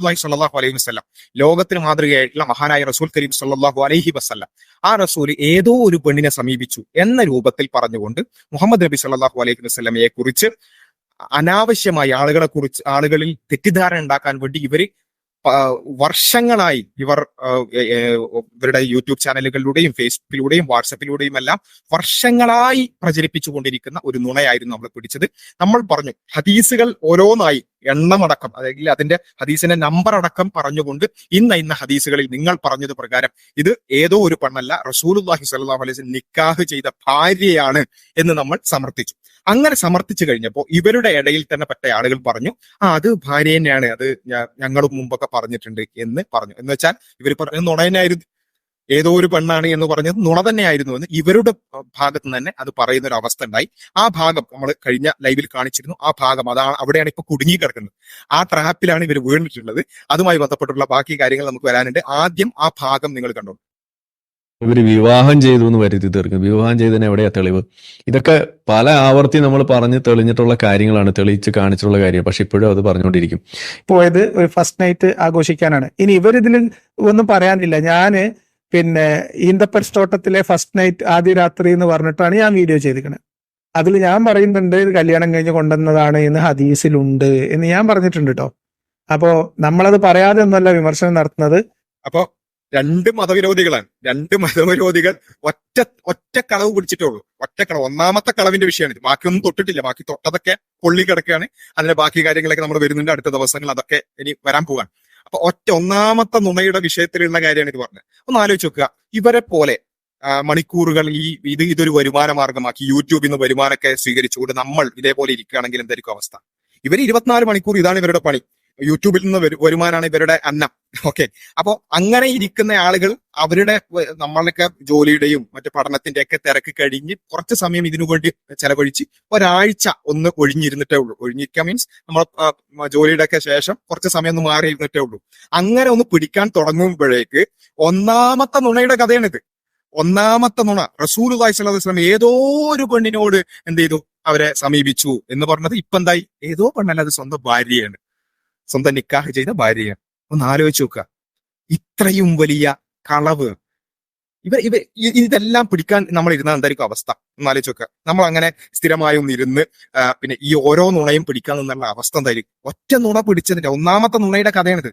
സല്ലല്ലാഹു അലൈഹി വസല്ലം, ലോകത്തിന് മാതൃകയായിട്ടുള്ള മഹാനായ റസൂൽ കരീം സല്ലല്ലാഹു അലൈഹി വസല്ലം, ആ റസൂൽ ഏതോ ഒരു പെണ്ണിനെ സമീപിച്ചു എന്ന രൂപത്തിൽ പറഞ്ഞുകൊണ്ട് മുഹമ്മദ് നബി സല്ലല്ലാഹു അലൈഹി വസല്ലമയെ കുറിച്ച് അനാവശ്യമായി ആളുകളിൽ തെറ്റിദ്ധാരണ ഉണ്ടാക്കാൻ വേണ്ടി വർഷങ്ങളായി ഇവരുടെ യൂട്യൂബ് ചാനലുകളിലൂടെയും ഫേസ്ബുക്കിലൂടെയും വാട്സപ്പിലൂടെയും എല്ലാം വർഷങ്ങളായി പ്രചരിപ്പിച്ചുകൊണ്ടിരിക്കുന്ന ഒരു നുണയായിരുന്നു നമ്മൾ പിടിച്ചത്. നമ്മൾ പറഞ്ഞു ഹദീസുകൾ ഓരോന്നായി എണ്ണമടക്കം, അല്ലെങ്കിൽ അതിന്റെ ഹദീസിന്റെ നമ്പർ അടക്കം പറഞ്ഞുകൊണ്ട് ഇന്ന ഹദീസുകളിൽ നിങ്ങൾ പറഞ്ഞത് പ്രകാരം ഇത് ഏതോ ഒരു പെണ്ണല്ല, റസൂലുള്ളാഹി സ്വല്ലല്ലാഹു അലൈഹി വസല്ലം നിക്കാഹ് ചെയ്ത ഭാര്യയാണ് എന്ന് നമ്മൾ സമർത്ഥിച്ചു. അങ്ങനെ സമർത്ഥിച്ചു കഴിഞ്ഞപ്പോൾ ഇവരുടെ ഇടയിൽ തന്നെ പറ്റ ആളുകൾ പറഞ്ഞു, അത് ഭാര്യ തന്നെയാണ്, അത് ഞങ്ങളും മുമ്പൊക്കെ പറഞ്ഞിട്ടുണ്ട് എന്ന് പറഞ്ഞു. എന്ന് വെച്ചാൽ ഇവർ പറഞ്ഞത് നുണ തന്നെയായിരുന്നു, ഏതോ ഒരു പെണ്ണാണ് എന്ന് പറഞ്ഞത് നുണ തന്നെയായിരുന്നു എന്ന് ഇവരുടെ ഭാഗത്ത് തന്നെ അത് പറയുന്ന ഒരു അവസ്ഥ ഉണ്ടായി. ആ ഭാഗം നമ്മൾ കഴിഞ്ഞ ലൈവിൽ കാണിച്ചിരുന്നു. ആ ഭാഗം അവിടെയാണ് ഇപ്പൊ കുടുങ്ങി കിടക്കുന്നത്. ആ ട്രാപ്പിലാണ് ഇവർ വീണിട്ടുള്ളത്. അതുമായി ബന്ധപ്പെട്ടുള്ള ബാക്കി കാര്യങ്ങൾ നമുക്ക് വരാനുണ്ട്. ആദ്യം ആ ഭാഗം നിങ്ങൾ കണ്ടോ. ഇവര് വിവാഹം ചെയ്തു എന്ന് വരുത്തി തീർക്കും. വിവാഹം ചെയ്തതിന് എവിടെയാ തെളിവ്? ഇതൊക്കെ പല ആവർത്തി നമ്മൾ പറഞ്ഞ് തെളിഞ്ഞിട്ടുള്ള കാര്യങ്ങളാണ്, തെളിയിച്ച് കാണിച്ചിട്ടുള്ള കാര്യം. പക്ഷെ ഇപ്പോഴും അത് പറഞ്ഞുകൊണ്ടിരിക്കും. പോയത് ഒരു ഫസ്റ്റ് നൈറ്റ് ആഘോഷിക്കാനാണ്. ഇനി ഇവരിതിൽ ഒന്നും പറയാനില്ല. പിന്നെ ഈന്തപ്പനത്തോട്ടത്തിലെ ഫസ്റ്റ് നൈറ്റ് ആദ്യ രാത്രി എന്ന് പറഞ്ഞിട്ടാണ് ഞാൻ വീഡിയോ ചെയ്തിരിക്കുന്നത്. അതിൽ ഞാൻ പറയുന്നുണ്ട് ഇത് കല്യാണം കഴിഞ്ഞ് കൊണ്ടുവന്നതാണ് എന്ന് ഹദീസിലുണ്ട് എന്ന് ഞാൻ പറഞ്ഞിട്ടുണ്ട് കേട്ടോ. അപ്പോ നമ്മളത് പറയാതെ ഒന്നുമല്ല വിമർശനം നടത്തുന്നത്. അപ്പോ രണ്ട് മതവിരോധികൾ ഒറ്റ കളവ് പിടിച്ചിട്ടുള്ളൂ. ഒന്നാമത്തെ കളവിന്റെ വിഷയമാണ്. ബാക്കിയൊന്നും തൊട്ടിട്ടില്ല. ബാക്കി തൊട്ടതൊക്കെ പൊള്ളി കിടക്കുകയാണ്. അതിന്റെ ബാക്കി കാര്യങ്ങളൊക്കെ നമ്മൾ വരുന്നുണ്ട് അടുത്ത ദിവസങ്ങൾ. അതൊക്കെ ഇനി വരാൻ പോവാണ്. അപ്പൊ ഒന്നാമത്തെ നുണയുടെ വിഷയത്തിലുള്ള കാര്യമാണ് ഇത് പറഞ്ഞത്. ഒന്ന് ആലോചിച്ച് നോക്കുക. ഇവരെ പോലെ മണിക്കൂറുകൾ ഇതൊരു വരുമാന മാർഗമാക്കി യൂട്യൂബിൽ നിന്ന് വരുമാനമൊക്കെ സ്വീകരിച്ചുകൊണ്ട് നമ്മൾ ഇതേപോലെ ഇരിക്കുകയാണെങ്കിൽ എന്തായിരിക്കും അവസ്ഥ? ഇവർ 24 മണിക്കൂർ ഇതാണ് ഇവരുടെ പണി. യൂട്യൂബിൽ നിന്ന് വരുമാനമാണ് ഇവരുടെ അന്നം. ഓക്കെ, അപ്പൊ അങ്ങനെ ഇരിക്കുന്ന ആളുകൾ നമ്മളൊക്കെ ജോലിയുടെയും മറ്റു പഠനത്തിന്റെ ഒക്കെ തിരക്ക് കഴിഞ്ഞ് കുറച്ച് സമയം ഇതിനു വേണ്ടി ചെലവഴിച്ച് ഒരാഴ്ച ഒന്ന് ഒഴിഞ്ഞിരുന്നിട്ടേ ഉള്ളൂ. ഒഴിഞ്ഞിരിക്കാൻ മീൻസ് നമ്മൾ ജോലിയുടെ ഒക്കെ ശേഷം കുറച്ച് സമയം ഒന്ന് മാറി ഇരുന്നിട്ടേ ഉള്ളൂ. അങ്ങനെ ഒന്ന് പിടിക്കാൻ തുടങ്ങുമ്പോഴേക്ക് ഒന്നാമത്തെ നുണയുടെ കഥയാണിത്. ഒന്നാമത്തെ നുണ റസൂലുള്ളാഹി സ്വല്ലല്ലാഹു അലൈഹി വസല്ലം ഏതോ ഒരു പെണ്ണിനോട് എന്ത് ചെയ്തു, അവരെ സമീപിച്ചു എന്ന് പറഞ്ഞത് ഇപ്പൊ എന്തായി? ഏതോ പെണ്ണല്ല, അത് സ്വന്തം ഭാര്യയാണ്, സ്വന്തം നിക്കാഹ് ചെയ്ത ഭാര്യയാണ്. ഒന്ന് ആലോചിച്ച് നോക്കുക. ഇത്രയും വലിയ കളവ് ഇതെല്ലാം പിടിക്കാൻ നമ്മൾ ഇരുന്നാൽ എന്തായിരിക്കും അവസ്ഥ? ഒന്ന് ആലോചിച്ച് നോക്കുക. നമ്മൾ അങ്ങനെ സ്ഥിരമായി ഒന്നിരുന്ന് പിന്നെ ഈ ഓരോ നുണയും പിടിക്കാൻ നിന്നുള്ള അവസ്ഥ എന്തായിരിക്കും? ഒറ്റ നുണ പിടിച്ചതിന്റെ ഒന്നാമത്തെ നുണയുടെ കഥയാണിത്.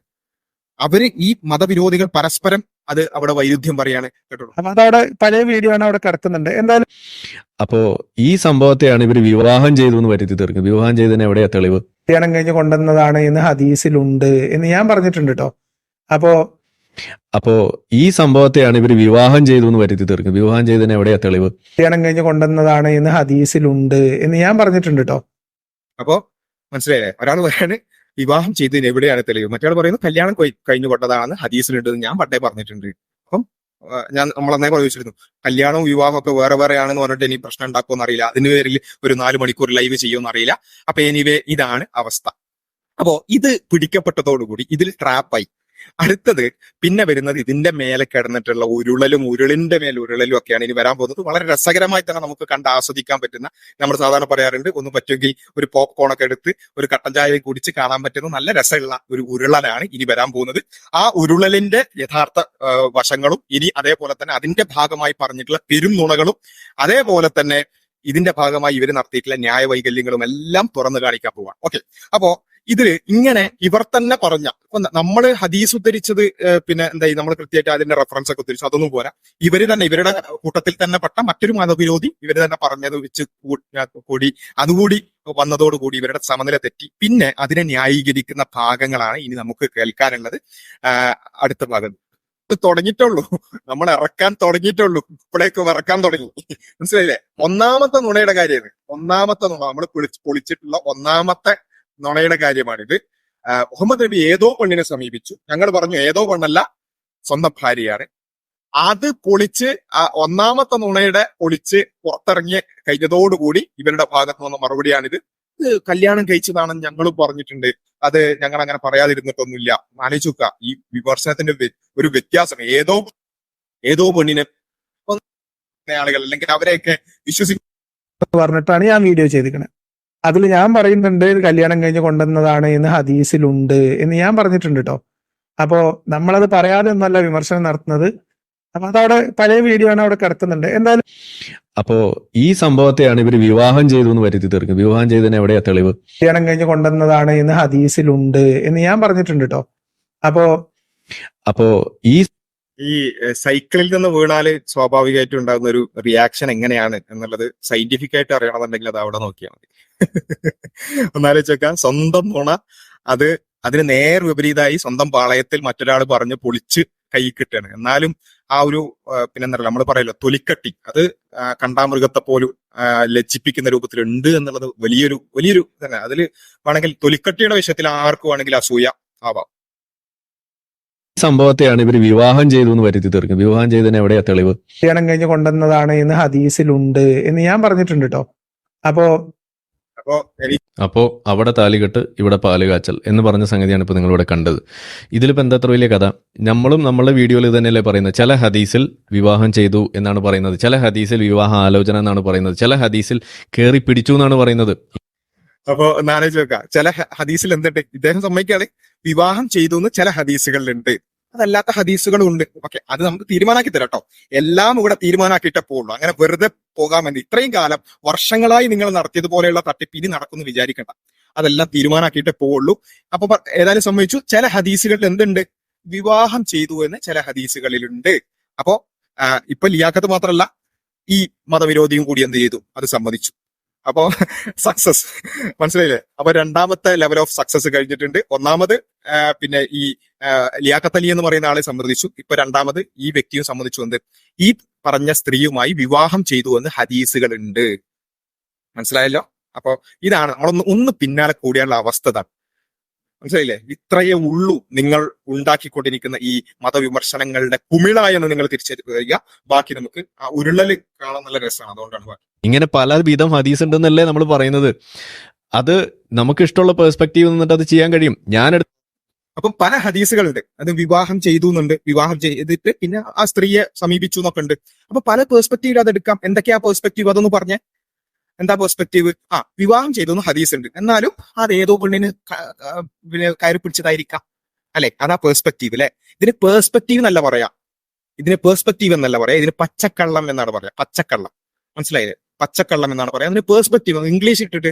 ഈ മതവിരോധികൾ പരസ്പരം അവിടെ വൈരുദ്ധ്യം പറയാണ് കേട്ടോ. അപ്പൊ അതവിടെ പഴയ വീഡിയോ ആണ് അവിടെ കിടക്കുന്നുണ്ട്. എന്തായാലും അപ്പോ ഈ സംഭവത്തെയാണ് ഇവർ വിവാഹം ചെയ്തു എന്ന് വരുത്തി തീർക്കും. വിവാഹം ചെയ്തതിന് എവിടെയാ തെളിവ്? കല്യാണം കഴിഞ്ഞ് കൊണ്ടുവന്നതാണ് എന്ന് ഹദീസിലുണ്ട് എന്ന് ഞാൻ പറഞ്ഞിട്ടുണ്ട് കേട്ടോ. അപ്പോ ഈ സംഭവത്തെയാണ് ഇവർ വിവാഹം ചെയ്തു എന്ന് വരുത്തി തീർക്കും. വിവാഹം ചെയ്തതിന് എവിടെയാ തെളിവ്? കല്യാണം കഴിഞ്ഞ് കൊണ്ടുവന്നതാണ് എന്ന് ഹദീസിലുണ്ട് എന്ന് ഞാൻ പറഞ്ഞിട്ടുണ്ട് കേട്ടോ. അപ്പോ മനസ്സിലായില്ലേ? ഒരാൾ പറയാണ് വിവാഹം ചെയ്തതിന് എവിടെയാണ് തെളിവ്, മറ്റൊരാൾ പറയുന്നു കല്യാണം കഴിഞ്ഞു കൊണ്ടതാണ് ഹദീസിലുണ്ടെന്ന് ഞാൻ പണ്ടേ പറഞ്ഞിട്ടുണ്ട്. അപ്പം നമ്മൾ അന്നേ ചോദിച്ചിരുന്നു, കല്യാണവും വിവാഹവും ഒക്കെ വേറെ വേറെയാണെന്ന് പറഞ്ഞിട്ട് ഇനി പ്രശ്നം ഉണ്ടാക്കുമെന്ന് അറിയില്ല. അതിന് പേരിൽ ഒരു 4 മണിക്കൂർ ലൈവ് ചെയ്യുമെന്ന് അറിയില്ല. അപ്പൊ എനിവേ ഇതാണ് അവസ്ഥ. അപ്പോ ഇത് പിടിക്കപ്പെട്ടതോടുകൂടി ഇതിൽ ട്രാപ്പായി. അടുത്തത് പിന്നെ വരുന്നത് ഇതിന്റെ മേലെ കിടന്നിട്ടുള്ള ഉരുളിന്റെ മേൽ ഉരുളലും ഒക്കെയാണ് ഇനി വരാൻ പോകുന്നത്. വളരെ രസകരമായി തന്നെ നമുക്ക് കണ്ട് ആസ്വദിക്കാൻ പറ്റുന്ന, നമ്മൾ സാധാരണ പറയാറുണ്ട്, ഒന്ന് പറ്റുമെങ്കിൽ ഒരു പോപ്കോണൊക്കെ എടുത്ത് ഒരു കട്ടൻ ചായ കുടിച്ച് കാണാൻ പറ്റുന്ന നല്ല രസമുള്ള ഒരു ഉരുളലാണ് ഇനി വരാൻ പോകുന്നത്. ആ ഉരുളലിന്റെ യഥാർത്ഥ വശങ്ങളും ഇനി അതേപോലെ തന്നെ അതിന്റെ ഭാഗമായി പറഞ്ഞിട്ടുള്ള പെരും നുണകളും അതേപോലെ തന്നെ ഇതിന്റെ ഭാഗമായി ഇവർ നടത്തിയിട്ടുള്ള ന്യായ വൈകല്യങ്ങളും എല്ലാം തുറന്നു കാണിക്കാൻ പോവാണ്. ഓക്കെ, അപ്പോ ഇതില് ഇങ്ങനെ ഇവർ തന്നെ പറഞ്ഞ, നമ്മള് ഹദീസ് ഉദ്ധരിച്ചത് പിന്നെ എന്തായി, നമ്മൾ കൃത്യമായിട്ട് അതിന്റെ റെഫറൻസ് ഒക്കെ ഉദ്ധരിച്ചു, അതൊന്നും പോരാ. ഇവര് തന്നെ ഇവരുടെ കൂട്ടത്തിൽ തന്നെ പെട്ട മറ്റൊരു മതവിരോധി ഇവര് തന്നെ പറഞ്ഞത് വെച്ച് കൂടി അതുകൂടി വന്നതോടുകൂടി ഇവരുടെ സമനില തെറ്റി. പിന്നെ അതിനെ ന്യായീകരിക്കുന്ന ഭാഗങ്ങളാണ് ഇനി നമുക്ക് കേൾക്കാനുള്ളത്. അടുത്ത ഭാഗം തുടങ്ങിയിട്ടുള്ളൂ, നമ്മൾ ഇറക്കാൻ തുടങ്ങിയിട്ടുള്ളൂ, ഇപ്പോഴേക്കും ഇറക്കാൻ തുടങ്ങി. മനസ്സിലായില്ലേ? ഒന്നാമത്തെ നുണയുടെ കാര്യം, ഒന്നാമത്തെ നുണ നമ്മൾ പൊളിച്ചിട്ടുള്ള ഒന്നാമത്തെ നുണയുടെ കാര്യമാണിത്. മുഹമ്മദ് നബി ഏതോ പെണ്ണിനെ സമീപിച്ചു, ഞങ്ങൾ പറഞ്ഞു ഏതോ പെണ്ണല്ല, സ്വന്തം ഭാര്യയാണ്. അത് പൊളിച്ച് ഒന്നാമത്തെ നുണയുടെ പൊളിച്ച് പുറത്തിറങ്ങി കഴിഞ്ഞതോടുകൂടി ഇവരുടെ ഭാഗത്ത് വന്ന മറുപടിയാണിത്. കല്യാണം കഴിച്ചതാണെന്ന് ഞങ്ങളും പറഞ്ഞിട്ടുണ്ട്, അത് ഞങ്ങൾ അങ്ങനെ പറയാതിരുന്നിട്ടൊന്നുമില്ല. ആലോചിച്ച് നോക്കുക ഈ വിമർശനത്തിന്റെ ഒരു വ്യത്യാസം. ഏതോ പെണ്ണിനെ ആളുകൾ അല്ലെങ്കിൽ അവരെയൊക്കെ വിശ്വസിക്കുന്ന പറഞ്ഞിട്ടാണ് ഞാൻ വീഡിയോ ചെയ്തിരിക്കുന്നത്. അതിൽ ഞാൻ പറയുന്നുണ്ട് ഇത് കല്യാണം കഴിഞ്ഞ് കൊണ്ടുവന്നതാണ് എന്ന് ഹദീസിലുണ്ട് എന്ന് ഞാൻ പറഞ്ഞിട്ടുണ്ട് കേട്ടോ. അപ്പോ നമ്മളത് പറയാതെ ഒന്നല്ല വിമർശനം നടത്തുന്നത്. അപ്പൊ അതവിടെ പഴയ വീഡിയോ ആണ് അവിടെ കിടക്കുന്നുണ്ട്. എന്തായാലും അപ്പോ ഈ സംഭവത്തെയാണ് ഇവർ വിവാഹം ചെയ്തു എന്ന് വരുത്തി തീർക്കുന്നത്. വിവാഹം ചെയ്തതിന് എവിടെയാ തെളിവ്? കല്യാണം കഴിഞ്ഞ് കൊണ്ടുവന്നതാണ് എന്ന് ഹദീസിലുണ്ട് എന്ന് ഞാൻ പറഞ്ഞിട്ടുണ്ട് കേട്ടോ. അപ്പോ ഈ ഈ സൈക്കിളിൽ നിന്ന് വീണാല് സ്വാഭാവികമായിട്ടും ഉണ്ടാകുന്ന ഒരു റിയാക്ഷൻ എങ്ങനെയാണ് എന്നുള്ളത് സയന്റിഫിക് ആയിട്ട് അറിയണമെന്നുണ്ടെങ്കിൽ അത് അവിടെ നോക്കിയാൽ മതി. ഒന്നാലോചിച്ചേക്കാം, സ്വന്തം നുണ അതിന് നേർ വിപരീതമായി സ്വന്തം പാളയത്തിൽ മറ്റൊരാൾ പറഞ്ഞ് പൊളിച്ച് കൈ കിട്ടുകയാണ്. എന്നാലും ആ ഒരു പിന്നെന്താ പറയുക, നമ്മൾ പറയല്ലോ തൊലിക്കട്ടി, അത് കണ്ടാമൃഗത്തെ പോലും ലജ്ജിപ്പിക്കുന്ന രൂപത്തിലുണ്ട് എന്നുള്ളത് വലിയൊരു തന്നെ. അതിൽ വേണമെങ്കിൽ തൊലിക്കട്ടിയുടെ വിഷയത്തിൽ ആർക്കും വേണമെങ്കിൽ അസൂയ ആവാം. സംഭവത്തെയാണ് ഇവർ വിവാഹം ചെയ്തു എന്ന് വരുത്തി തീർക്കുന്നത്. വിവാഹം ചെയ്തതിന് എവിടെയാ തെളിവ്? കല്യാണം കഴിഞ്ഞ് കൊണ്ടുവന്നതാണ് എന്ന് ഹദീസിലുണ്ട് എന്ന് ഞാൻ പറഞ്ഞിട്ടുണ്ട് കേട്ടോ. അപ്പോ അവിടെ താലികെട്ട് ഇവിടെ പാല് കാച്ചൽ എന്ന് പറഞ്ഞ സംഗതിയാണ് ഇപ്പൊ നിങ്ങളിവിടെ കണ്ടത്. ഇതിലിപ്പോ എന്താ അത്ര വലിയ കഥ? നമ്മളും നമ്മളുടെ വീഡിയോയിൽ ഇത് തന്നെയല്ലേ പറയുന്നത്. ചില ഹദീസിൽ വിവാഹം ചെയ്തു എന്നാണ് പറയുന്നത്, ചില ഹദീസിൽ വിവാഹ ആലോചന എന്നാണ് പറയുന്നത്, ചില ഹദീസിൽ കയറി പിടിച്ചു എന്നാണ് പറയുന്നത്. അപ്പോ നാലേജ് വെക്കാം, ചില ഹദീസിൽ എന്തുണ്ട്, ഇദ്ദേഹം സമ്മതിക്കാതെ വിവാഹം ചെയ്തു എന്ന് ചില ഹദീസുകളിലുണ്ട്, അതല്ലാത്ത ഹദീസുകളും ഉണ്ട്. ഓക്കെ, അത് നമുക്ക് തീരുമാനാക്കി തരാം കേട്ടോ. എല്ലാം ഇവിടെ തീരുമാനാക്കിയിട്ടേ പോകുള്ളൂ. അങ്ങനെ വെറുതെ പോകാൻ വേണ്ടി ഇത്രയും കാലം വർഷങ്ങളായി നിങ്ങൾ നടത്തിയതുപോലെയുള്ള തട്ടിപ്പ് ഇനി നടക്കുന്നു വിചാരിക്കണ്ട. അതെല്ലാം തീരുമാനാക്കിയിട്ടേ പോവുള്ളൂ. അപ്പൊ ഏതായാലും സംഭവിച്ചു, ചില ഹദീസുകളിൽ എന്തുണ്ട്, വിവാഹം ചെയ്തു എന്ന് ചില ഹദീസുകളിലുണ്ട്. അപ്പോ ഇപ്പൊ ലിയാഖത്ത് മാത്രമല്ല, ഈ മതവിരോധിയും കൂടി എന്ത് ചെയ്തു, അത് സമ്മതിച്ചു. അപ്പോ സക്സസ്, മനസ്സിലായില്ലേ? അപ്പൊ രണ്ടാമത്തെ ലെവൽ ഓഫ് സക്സസ് കഴിഞ്ഞിട്ടുണ്ട്. ഒന്നാമത് പിന്നെ ഈ ലിയാഖത്ത് അലി എന്ന് പറയുന്ന ആളെ സമ്മതിച്ചു. ഇപ്പൊ രണ്ടാമത് ഈ വ്യക്തിയും സമ്മതിച്ചു. എന്ത്, ഈ പറഞ്ഞ സ്ത്രീയുമായി വിവാഹം ചെയ്തു എന്ന് ഹദീസുകളുണ്ട്. മനസ്സിലായല്ലോ? അപ്പൊ ഇതാണ് നമ്മളൊന്ന് പിന്നാലെ കൂടിയുള്ള അവസ്ഥ. മനസ്സിലായില്ലേ? ഇത്രയേ ഉള്ളൂ നിങ്ങൾ ഉണ്ടാക്കിക്കൊണ്ടിരിക്കുന്ന ഈ മതവിമർശനങ്ങളുടെ കുമിളായെന്ന് നിങ്ങൾ തിരിച്ചറിയുക. ബാക്കി നമുക്ക് ആ ഉരുളല് കാണാൻ നല്ല രസമാണ്, അതുകൊണ്ടാണ് ഇങ്ങനെ പല വിധം ഹദീസ് ഉണ്ടെന്നല്ലേ നമ്മൾ പറയുന്നത്. അത് നമുക്ക് ഇഷ്ടമുള്ള പെർസ്പെക്റ്റീവ് നിന്നിട്ട് അത് ചെയ്യാൻ കഴിയും. അപ്പൊ പല ഹദീസുകളുണ്ട്, അത് വിവാഹം ചെയ്തു എന്നുണ്ട്, വിവാഹം ചെയ്തിട്ട് പിന്നെ ആ സ്ത്രീയെ സമീപിച്ചു എന്നൊക്കെ ഉണ്ട്. അപ്പൊ പല പെർസ്പെക്റ്റീവിൽ അത് എടുക്കാം. എന്തൊക്കെയാ പെർസ്പെക്റ്റീവ്, അതൊന്ന് പറഞ്ഞേ. എന്താ പെർസ്പെക്റ്റീവ്? വിവാഹം ചെയ്തു എന്ന് ഹദീസ് ഉണ്ട്, എന്നാലും അത് ഏതോ പെണ്ണിന് കയറി പിടിച്ചതായിരിക്കാം, അല്ലെ? അതാ പെർസ്പെക്റ്റീവ് അല്ലെ. ഇതിന് പെർസ്പെക്റ്റീവ് എന്നല്ല പറയാ, ഇതിന് പെർസ്പെക്റ്റീവ് എന്നല്ല പറയാ, ഇതിന് പച്ചക്കള്ളം എന്നാണ് പറയാ. പച്ചക്കള്ളം, മനസ്സിലായില്ലേ? പച്ചക്കള്ളം എന്നാണ് പറയാ. അതിന് പെർസ്പെക്റ്റീവ് ഇംഗ്ലീഷ് ഇട്ടിട്ട്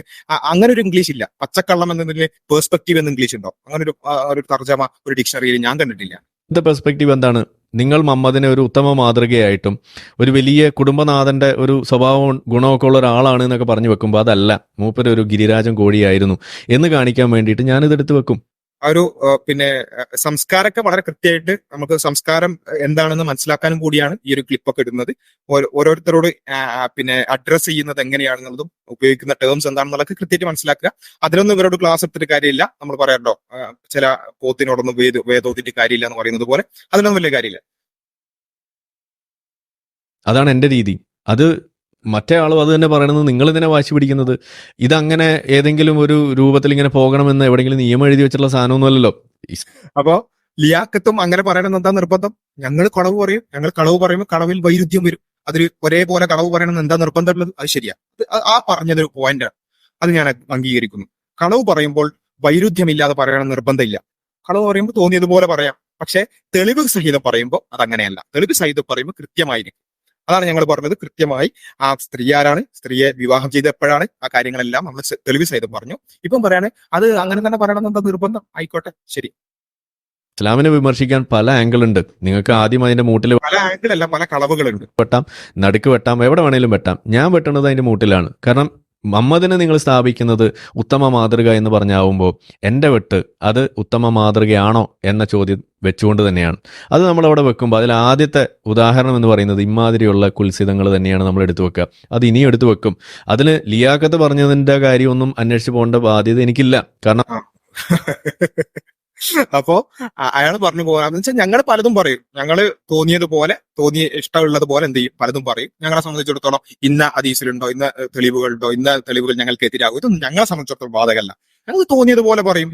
അങ്ങനെ ഒരു ഇംഗ്ലീഷ് ഇല്ല. പച്ചക്കള്ളം എന്നതിന് പെർസ്പെക്റ്റീവ് എന്ന് ഇംഗ്ലീഷ് ഉണ്ടോ? അങ്ങനെ ഒരു തർജ്ജമ ഒരു ഡിക്ഷണറിയിൽ ഞാൻ കണ്ടിട്ടില്ല. പെർസ്പെക്റ്റീവ് എന്താണ്? നിങ്ങൾ മുഹമ്മദിനെ ഒരു ഉത്തമ മാതൃകയായിട്ടും ഒരു വലിയ കുടുംബനാഥന്റെ ഒരു സ്വഭാവം ഗുണമൊക്കെ ഉള്ള ഒരാളാണ് എന്നൊക്കെ പറഞ്ഞു വെക്കുമ്പോൾ അതല്ല, മൂപ്പര് ഒരു ഗിരിരാജൻ കോഴിയായിരുന്നു എന്ന് കാണിക്കാൻ വേണ്ടിയിട്ട് ഞാനിതെടുത്ത് വെക്കും. ആ ഒരു പിന്നെ സംസ്കാരമൊക്കെ വളരെ കൃത്യമായിട്ട് നമുക്ക് സംസ്കാരം എന്താണെന്ന് മനസ്സിലാക്കാനും കൂടിയാണ് ഈ ഒരു ക്ലിപ്പൊക്കെ ഇടുന്നത്. ഓരോരുത്തരോട് പിന്നെ അഡ്രസ് ചെയ്യുന്നത് എങ്ങനെയാണെന്നുള്ളതും ഉപയോഗിക്കുന്ന ടേംസ് എന്താണെന്നുള്ളതൊക്കെ കൃത്യമായിട്ട് മനസ്സിലാക്കുക. അതിലൊന്നും ഇവരോട് ക്ലാസ് എടുത്തിട്ട് കാര്യമില്ല. നമ്മൾ പറയാറുണ്ടോ, ചില പോത്തിനോടൊന്നും വേദോത്തിട്ട് കാര്യമില്ല എന്ന് പറയുന്നത് പോലെ അതിലൊന്നും വലിയ കാര്യമില്ല. അതാണ് എന്റെ രീതി. അത് മറ്റേ ആളും അത് തന്നെ പറയണമെന്ന് നിങ്ങൾ ഇതിനെ വാശി പിടിക്കുന്നത്. ഇതങ്ങനെ ഏതെങ്കിലും ഒരു രൂപത്തിൽ ഇങ്ങനെ പോകണമെന്ന് എവിടെയെങ്കിലും നിയമം എഴുതി വെച്ചിട്ടുള്ള സാധനമൊന്നുമല്ലല്ലോ. അപ്പോ ലിയാഖത്തും അങ്ങനെ പറയണമെന്ന് എന്താ നിർബന്ധം? ഞങ്ങൾ കളവ് പറയും, ഞങ്ങൾ കളവ് പറയുമ്പോൾ കളവിൽ വൈരുദ്ധ്യം വരും. അതിൽ ഒരേപോലെ കളവ് പറയണമെന്ന് എന്താ നിർബന്ധമുള്ളത്? അത് ശരിയാ, ആ പറഞ്ഞതൊരു പോയിന്റാണ്, അത് ഞാൻ അംഗീകരിക്കുന്നു. കളവ് പറയുമ്പോൾ വൈരുദ്ധ്യമില്ലാതെ പറയണം നിർബന്ധമില്ല. കളവ് പറയുമ്പോൾ തോന്നിയതുപോലെ പറയാം, പക്ഷെ തെളിവ് സഹിതം പറയുമ്പോൾ അതങ്ങനെയല്ല. തെളിവ് സഹിതം പറയുമ്പോൾ കൃത്യമായിരിക്കും. അതാണ് ഞങ്ങൾ പറഞ്ഞത്. കൃത്യമായി ആ സ്ത്രീ ആരാണ്, സ്ത്രീയെ വിവാഹം ചെയ്ത് എപ്പോഴാണ്, ആ കാര്യങ്ങളെല്ലാം നമ്മൾ തെളിവ് സഹിതം പറഞ്ഞു. ഇപ്പം പറയാണ് അത് അങ്ങനെ തന്നെ പറയണം എന്താ നിർബന്ധം? ആയിക്കോട്ടെ, ശരി. ഇസ്ലാമിനെ വിമർശിക്കാൻ പല ആംഗിൾ ഉണ്ട്. നിങ്ങൾക്ക് ആദ്യം അതിന്റെ മൂട്ടിൽ പല ആംഗിൾ അല്ല, പല കളവുകളുണ്ട്. വെട്ടാം, നടുക്ക് വെട്ടാം, എവിടെ വേണേലും വെട്ടാം. ഞാൻ വെട്ടുന്നത് അതിന്റെ മൂട്ടിലാണ്. കാരണം മുഹമ്മദിനെ നിങ്ങൾ സ്ഥാപിക്കുന്നത് ഉത്തമ മാതൃക എന്ന് പറഞ്ഞാവുമ്പോൾ എൻ്റെ വെട്ട് അത് ഉത്തമ മാതൃകയാണോ എന്ന ചോദ്യം വെച്ചുകൊണ്ട് തന്നെയാണ്. അത് നമ്മളവിടെ വെക്കുമ്പോൾ അതിൽ ആദ്യത്തെ ഉദാഹരണം എന്ന് പറയുന്നത് ഇമാതിരിയുള്ള കുൽസിതങ്ങൾ തന്നെയാണ് നമ്മൾ എടുത്തു വെക്കുക. അത് ഇനിയും എടുത്തു വെക്കും. അതിൽ ലിയാഖത്ത് പറഞ്ഞതിൻ്റെ കാര്യമൊന്നും അന്വേഷിച്ച് പോകേണ്ട ബാധ്യത എനിക്കില്ല. കാരണം അപ്പോ അയാൾ പറഞ്ഞു പോകാന്ന് വെച്ചാൽ ഞങ്ങൾ പലതും പറയും. ഞങ്ങള് തോന്നിയ ഇഷ്ടമുള്ളത് പോലെ എന്ത് ചെയ്യും, പലതും പറയും. ഞങ്ങളെ സംബന്ധിച്ചിടത്തോളം ഇന്ന ഹദീസിലുണ്ടോ, ഇന്ന തെളിവുകളുണ്ടോ, ഇന്ന തെളിവുകൾ ഞങ്ങൾക്ക് എതിരാകും, ഇതൊന്നും ഞങ്ങളെ സംബന്ധിച്ചിടത്തോളം ബാധകമല്ല. ഞങ്ങൾ തോന്നിയതുപോലെ പറയും.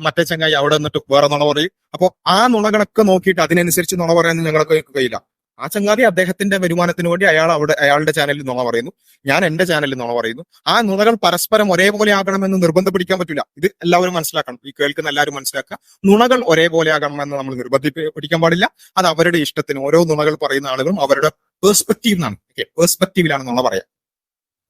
മറ്റേ ചങ്ങായി അവിടെ നിന്നിട്ട് വേറെ നുണ പറയും. അപ്പൊ ആ നുണകളൊക്കെ നോക്കിയിട്ട് അതിനനുസരിച്ച് നുണ പറയാൻ ഞങ്ങൾക്ക് കഴിയില്ല. ആ ചങ്ങാതി അദ്ദേഹത്തിന്റെ വരുമാനത്തിന് വേണ്ടി അയാളുടെ ചാനലിൽ നുണ പറയുന്നു, ഞാൻ എന്റെ ചാനലിൽ നുണ പറയുന്നു. ആ നുണകൾ പരസ്പരം ഒരേപോലെ ആകണമെന്ന് നിർബന്ധം പിടിക്കാൻ പറ്റില്ല. ഇത് എല്ലാവരും മനസ്സിലാക്കണം, ഈ കേൾക്കുന്ന എല്ലാവരും മനസ്സിലാക്കുക. നുണകൾ ഒരേപോലെ ആകണമെന്ന് നമ്മൾ പിടിക്കാൻ പാടില്ല. അത് അവരുടെ ഇഷ്ടത്തിന്, ഓരോ നുണകൾ പറയുന്ന ആളുകളും അവരുടെ പേഴ്സ്പെക്റ്റീവിനാണ്, പേഴ്സ്പെക്റ്റീവിലാണ് നുണ പറയാം.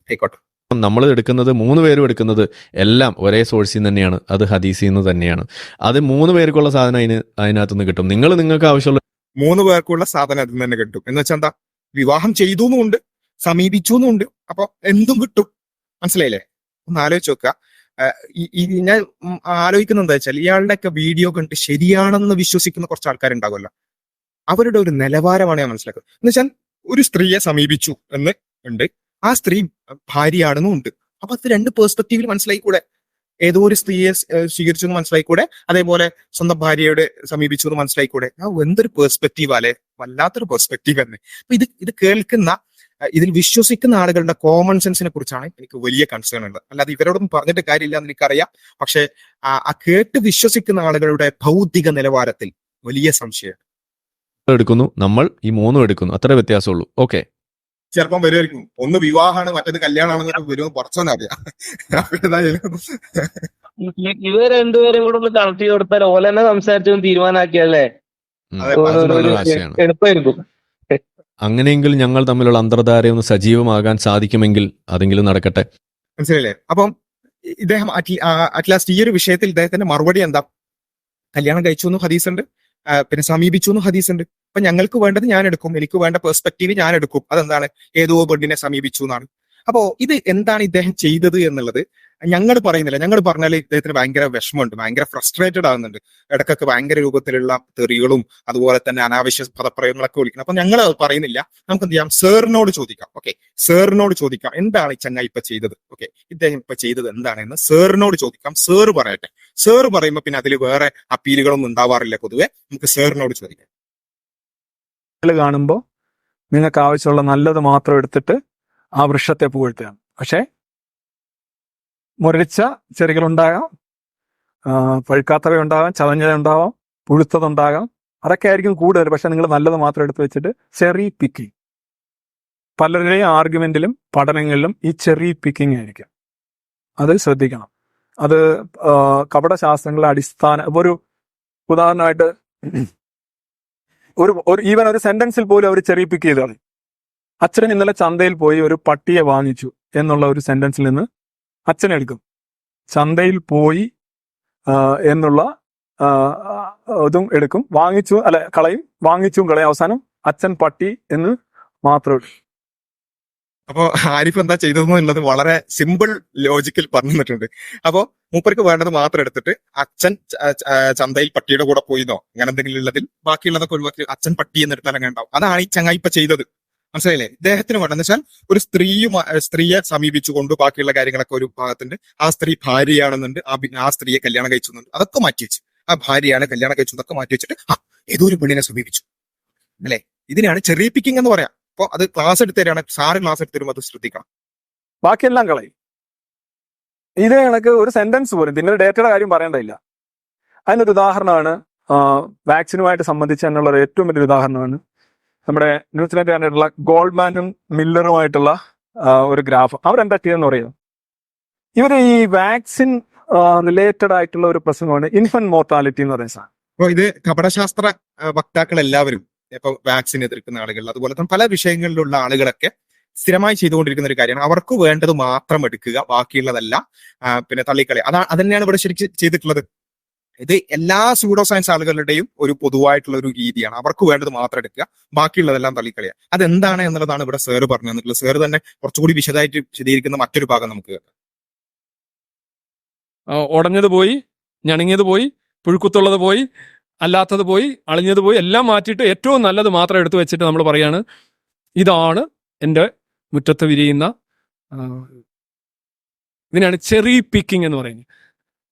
ആയിക്കോട്ടെ. നമ്മൾ എടുക്കുന്നത് 3 പേരും എടുക്കുന്നത് എല്ലാം ഒരേ സോഴ്സിൽ നിന്ന് തന്നെയാണ്, അത് ഹദീസിൽ നിന്ന് തന്നെയാണ്. അത് 3 പേർക്കുള്ള സാധനം അതിനകത്ത് നിന്ന് കിട്ടും. നിങ്ങൾക്ക് ആവശ്യമുള്ള 3 പേർക്കുള്ള സാധനം അതിൽ നിന്ന് തന്നെ കിട്ടും. എന്ന് വെച്ചാൽ എന്താ, വിവാഹം ചെയ്തു എന്നുണ്ട്, സമീപിച്ചു എന്നുണ്ട്, അപ്പൊ എന്തും കിട്ടും. മനസ്സിലായില്ലേ? ഒന്ന് ആലോചിച്ച് നോക്കുക. ഞാൻ ആലോചിക്കുന്നത് എന്താ വെച്ചാൽ, ഇയാളുടെയൊക്കെ വീഡിയോ കണ്ട് ശരിയാണെന്ന് വിശ്വസിക്കുന്ന കുറച്ച് ആൾക്കാരുണ്ടാകുമല്ലോ, അവരുടെ ഒരു നിലവാരമാണ് ഞാൻ മനസ്സിലാക്കുന്നത്. എന്ന് വെച്ചാൽ ഒരു സ്ത്രീയെ സമീപിച്ചു എന്ന് ഉണ്ട്, ആ സ്ത്രീ ഭാര്യയാണെന്നും ഉണ്ട്. അപ്പൊ അത് 2 പേഴ്സ്പെക്റ്റീവിൽ മനസ്സിലായിക്കൂടെ? ഏതോ ഒരു സ്ത്രീയെ സ്വീകരിച്ചു എന്ന് മനസ്സിലായിക്കൂടെ, അതേപോലെ സ്വന്തം ഭാര്യയുടെ സമീപിച്ചു എന്ന് മനസ്സിലായിക്കൂടെ. എന്തൊരു പേഴ്സ്പെക്റ്റീവ് അല്ലെ, വല്ലാത്തൊരു പേഴ്സ്പെക്റ്റീവ് തന്നെ. അപ്പൊ ഇത് കേൾക്കുന്ന, ഇതിൽ വിശ്വസിക്കുന്ന ആളുകളുടെ കോമൺ സെൻസിനെ കുറിച്ചാണ് എനിക്ക് വലിയ കൺസേൺ ഉള്ളത്. അല്ലാതെ ഇവരോടൊന്നും പറഞ്ഞിട്ട് കാര്യമില്ല എന്ന് എനിക്കറിയാം. പക്ഷെ ആ കേട്ട് വിശ്വസിക്കുന്ന ആളുകളുടെ ഭൗതിക നിലവാരത്തിൽ വലിയ സംശയം എടുക്കുന്നു, നമ്മൾ ഈ 3 എടുക്കുന്നു, അത്ര വ്യത്യാസമുള്ളൂ. ഓക്കെ, ചിലപ്പം വരുമായിരിക്കും. ഒന്ന് വിവാഹമാണ്, മറ്റേത് കല്യാണമാണെന്നൊക്കെ വരുമെന്ന് കുറച്ചൊന്നും അറിയാം. ഇവർ രണ്ടുപേരും കൂടെ ഒന്ന് കണക്ട് ചെയ്ത് കൊടുത്താൽ ഓല തന്നെ സംസാരിച്ചൊന്ന് തീരുമാനാക്കിയല്ലേ ആശയാണ്. എളുപ്പമായിരിക്കും. അങ്ങനെയെങ്കിൽ ഞങ്ങൾ തമ്മിലുള്ള അന്തർധാര ഒന്ന് സജീവമാകാൻ സാധിക്കുമെങ്കിൽ അതെങ്കിലും നടക്കട്ടെ. മനസ്സിലായില്ലേ? അപ്പം ഇദ്ദേഹം അറ്റ്ലാസ്റ്റ് ഈ ഒരു വിഷയത്തിൽ ഇദ്ദേഹത്തിന്റെ മറുപടി എന്താ? കല്യാണം കഴിച്ചു എന്നും ഹദീസുണ്ട്, പിന്നെ സമീപിച്ചു എന്നും ഹദീസുണ്ട്. അപ്പൊ ഞങ്ങൾക്ക് വേണ്ടത് ഞാൻ എടുക്കും, എനിക്ക് വേണ്ട പെർസ്പെക്റ്റീവ് ഞാൻ എടുക്കും. അതെന്താണ്? ഏതോ പെണ്ണിനെ സമീപിച്ചു എന്നാണ്. അപ്പോ ഇത് എന്താണ് ഇദ്ദേഹം ചെയ്തത് എന്നുള്ളത് ഞങ്ങൾ പറയുന്നില്ല. ഞങ്ങൾ പറഞ്ഞാൽ ഇദ്ദേഹത്തിന് ഭയങ്കര വിഷമമുണ്ട്, ഭയങ്കര ഫ്രസ്ട്രേറ്റഡ് ആകുന്നുണ്ട്. ഇടയ്ക്കൊക്കെ ഭയങ്കര രൂപത്തിലുള്ള തെറികളും അതുപോലെ തന്നെ അനാവശ്യ പദപ്രയോഗങ്ങളൊക്കെ വിളിക്കണം. അപ്പൊ ഞങ്ങൾ പറയുന്നില്ല. നമുക്ക് എന്ത് ചെയ്യാം? സാറിനോട് ചോദിക്കാം. ഓക്കെ, സാറിനോട് ചോദിക്കാം എന്താണ് ഈ ചങ്ങായി ഇപ്പൊ ചെയ്തത്, ഓക്കെ ഇദ്ദേഹം ഇപ്പൊ ചെയ്തത് എന്താണെന്ന് സാറിനോട് ചോദിക്കാം. സാറ് പറയട്ടെ. സാറ് പറയുമ്പോ പിന്നെ അതിൽ വേറെ അപ്പീലുകളൊന്നും ഉണ്ടാവാറില്ല പൊതുവെ. നമുക്ക് സാറിനോട് ചോദിക്കാം. കാണുമ്പോൾ നിങ്ങൾക്ക് ആവശ്യമുള്ള നല്ലത് മാത്രം എടുത്തിട്ട് ആ വൃക്ഷത്തെ പുകഴ്ത്തുകയാണ്. പക്ഷേ മുരടിച്ച ചെറികളുണ്ടാകാം, പഴുക്കാത്തവയുണ്ടാകാം, ചതഞ്ഞതുണ്ടാവാം, പുഴുത്തതുണ്ടാകാം, അതൊക്കെ ആയിരിക്കും കൂടുതൽ. പക്ഷെ നിങ്ങൾ നല്ലത് മാത്രം എടുത്ത് വെച്ചിട്ട് ചെറി പിക്കിങ്, പലരുടെയും ആർഗ്യുമെന്റിലും പഠനങ്ങളിലും ഈ ചെറി പിക്കിങ് ആയിരിക്കും. അത് ശ്രദ്ധിക്കണം. അത് കപടശാസ്ത്രങ്ങളുടെ അടിസ്ഥാന, ഒരു ഉദാഹരണമായിട്ട് ഒരു ഈവൻ ഒരു സെന്റൻസിൽ പോലും അവർ ചെറിയ പിക്ക് ചെയ്ത് കളയും. അച്ഛൻ ഇന്നലെ ചന്തയിൽ പോയി ഒരു പട്ടിയെ വാങ്ങിച്ചു എന്നുള്ള ഒരു സെന്റൻസിൽ നിന്ന് അച്ഛനെടുക്കും. ചന്തയിൽ പോയി എന്നുള്ള ഇതും എടുക്കും, വാങ്ങിച്ചു കളയും, വാങ്ങിച്ചും കളയും, അവസാനം അച്ഛൻ പട്ടി എന്ന് മാത്രം എടുക്കും. അപ്പോ ആരിഫ് എന്താ ചെയ്തതെന്നുള്ളത് വളരെ സിമ്പിൾ ലോജിക്കിൽ പറഞ്ഞു തന്നിട്ടുണ്ട്. അപ്പോ മൂപ്പർക്ക് വേണ്ടത് മാത്രം എടുത്തിട്ട് അച്ഛൻ ചന്തയിൽ പട്ടിയുടെ കൂടെ പോയിന്നോ അങ്ങനെ എന്തെങ്കിലും ഉള്ളതിൽ ബാക്കിയുള്ളതൊക്കെ ഒഴിവാക്കി അച്ഛൻ പട്ടി എന്ന് എടുത്താൽ അങ്ങനെ ഉണ്ടാവും. അതാണ് ഈ ചങ്ങായി ഇപ്പൊ ചെയ്തത്. മനസ്സിലായില്ലേ? ഇദ്ദേഹത്തിന് വേണ്ടെന്ന് വെച്ചാൽ ഒരു സ്ത്രീയെ സമീപിച്ചുകൊണ്ട് ബാക്കിയുള്ള കാര്യങ്ങളൊക്കെ ഒരു ഭാഗത്തുണ്ട്. ആ സ്ത്രീ ഭാര്യയാണെന്നുണ്ട്, ആ സ്ത്രീയെ കല്യാണം കഴിച്ചുന്നുണ്ട്, അതൊക്കെ മാറ്റി വെച്ച് ആ ഭാര്യയാണ് കല്യാണം കഴിച്ചു എന്നൊക്കെ മാറ്റി വെച്ചിട്ട് ഏതോ ഒരു പെണ്ണിനെ സമീപിച്ചു അല്ലെ. ഇതിനാണ് ചെറിയ പിക്കിംഗ് എന്ന് പറയാം. അപ്പൊ അത് ക്ലാസ് എടുത്ത് തരാണ്, സാറ് ക്ലാസ് എടുത്ത് തരുമ്പോൾ അത് ശ്രദ്ധിക്കണം. ബാക്കിയെല്ലാം കളയും. ഇതേ കണക്ക് ഒരു സെന്റൻസ് പോലും ഇതിന്റെ ഡേറ്റയുടെ കാര്യം പറയേണ്ടതില്ല. അതിനൊരു ഉദാഹരണമാണ് വാക്സിനുമായിട്ട് സംബന്ധിച്ച് എന്നുള്ള ഏറ്റവും വലിയൊരു ഉദാഹരണമാണ് നമ്മുടെ ന്യൂസിലാൻഡ് കണ്ടിട്ടുള്ള ഗോൾഡ്മാനും മില്ലറുമായിട്ടുള്ള ഒരു ഗ്രാഫ്. അവരെന്താ ചെയ്തെന്ന് പറയുന്നത്, ഇവർ ഈ വാക്സിൻ റിലേറ്റഡ് ആയിട്ടുള്ള ഒരു പ്രശ്നമാണ് ഇൻഫന്റ് മോർട്ടാലിറ്റി എന്ന് പറയുന്ന സാധനം. അപ്പൊ ഇത് കപടശാസ്ത്ര വക്താക്കൾ എല്ലാവരും, ഇപ്പൊ വാക്സിൻ എതിർക്കുന്ന ആളുകൾ, അതുപോലെ തന്നെ പല വിഷയങ്ങളിലുള്ള ആളുകളൊക്കെ സ്ഥിരമായി ചെയ്തുകൊണ്ടിരിക്കുന്ന ഒരു കാര്യമാണ്. അവർക്ക് വേണ്ടത് മാത്രം എടുക്കുക, ബാക്കിയുള്ളതെല്ലാം പിന്നെ തള്ളിക്കളി. അതന്നെയാണ് ഇവിടെ ശരിക്കും ചെയ്തിട്ടുള്ളത്. ഇത് എല്ലാ സ്യൂഡോ സയൻസ് ആളുകളുടെയും ഒരു പൊതുവായിട്ടുള്ള ഒരു രീതിയാണ്. അവർക്ക് വേണ്ടത് മാത്രം എടുക്കുക, ബാക്കിയുള്ളതെല്ലാം തള്ളിക്കളിയുക. അതെന്താണ് എന്നുള്ളതാണ് ഇവിടെ സാറ് പറഞ്ഞു തന്നിട്ടുള്ളത്. സാറ് തന്നെ കുറച്ചുകൂടി വിശദമായിട്ട് വിശദീകരിക്കുന്ന മറ്റൊരു ഭാഗം നമുക്ക് കേൾക്കാം. ഉടഞ്ഞത് പോയി, ഞണങ്ങിയത് പോയി, പുഴുക്കുത്തുള്ളത് പോയി, അല്ലാത്തത് പോയി, അളിഞ്ഞത് പോയി, എല്ലാം മാറ്റിയിട്ട് ഏറ്റവും നല്ലത് മാത്രം എടുത്തു വെച്ചിട്ട് നമ്മൾ പറയാണ് ഇതാണ് എൻ്റെ മുറ്റത്ത് വിരിയുന്ന, ഇതിനാണ് ചെറി പിക്കിംഗ് എന്ന് പറയുന്നത്.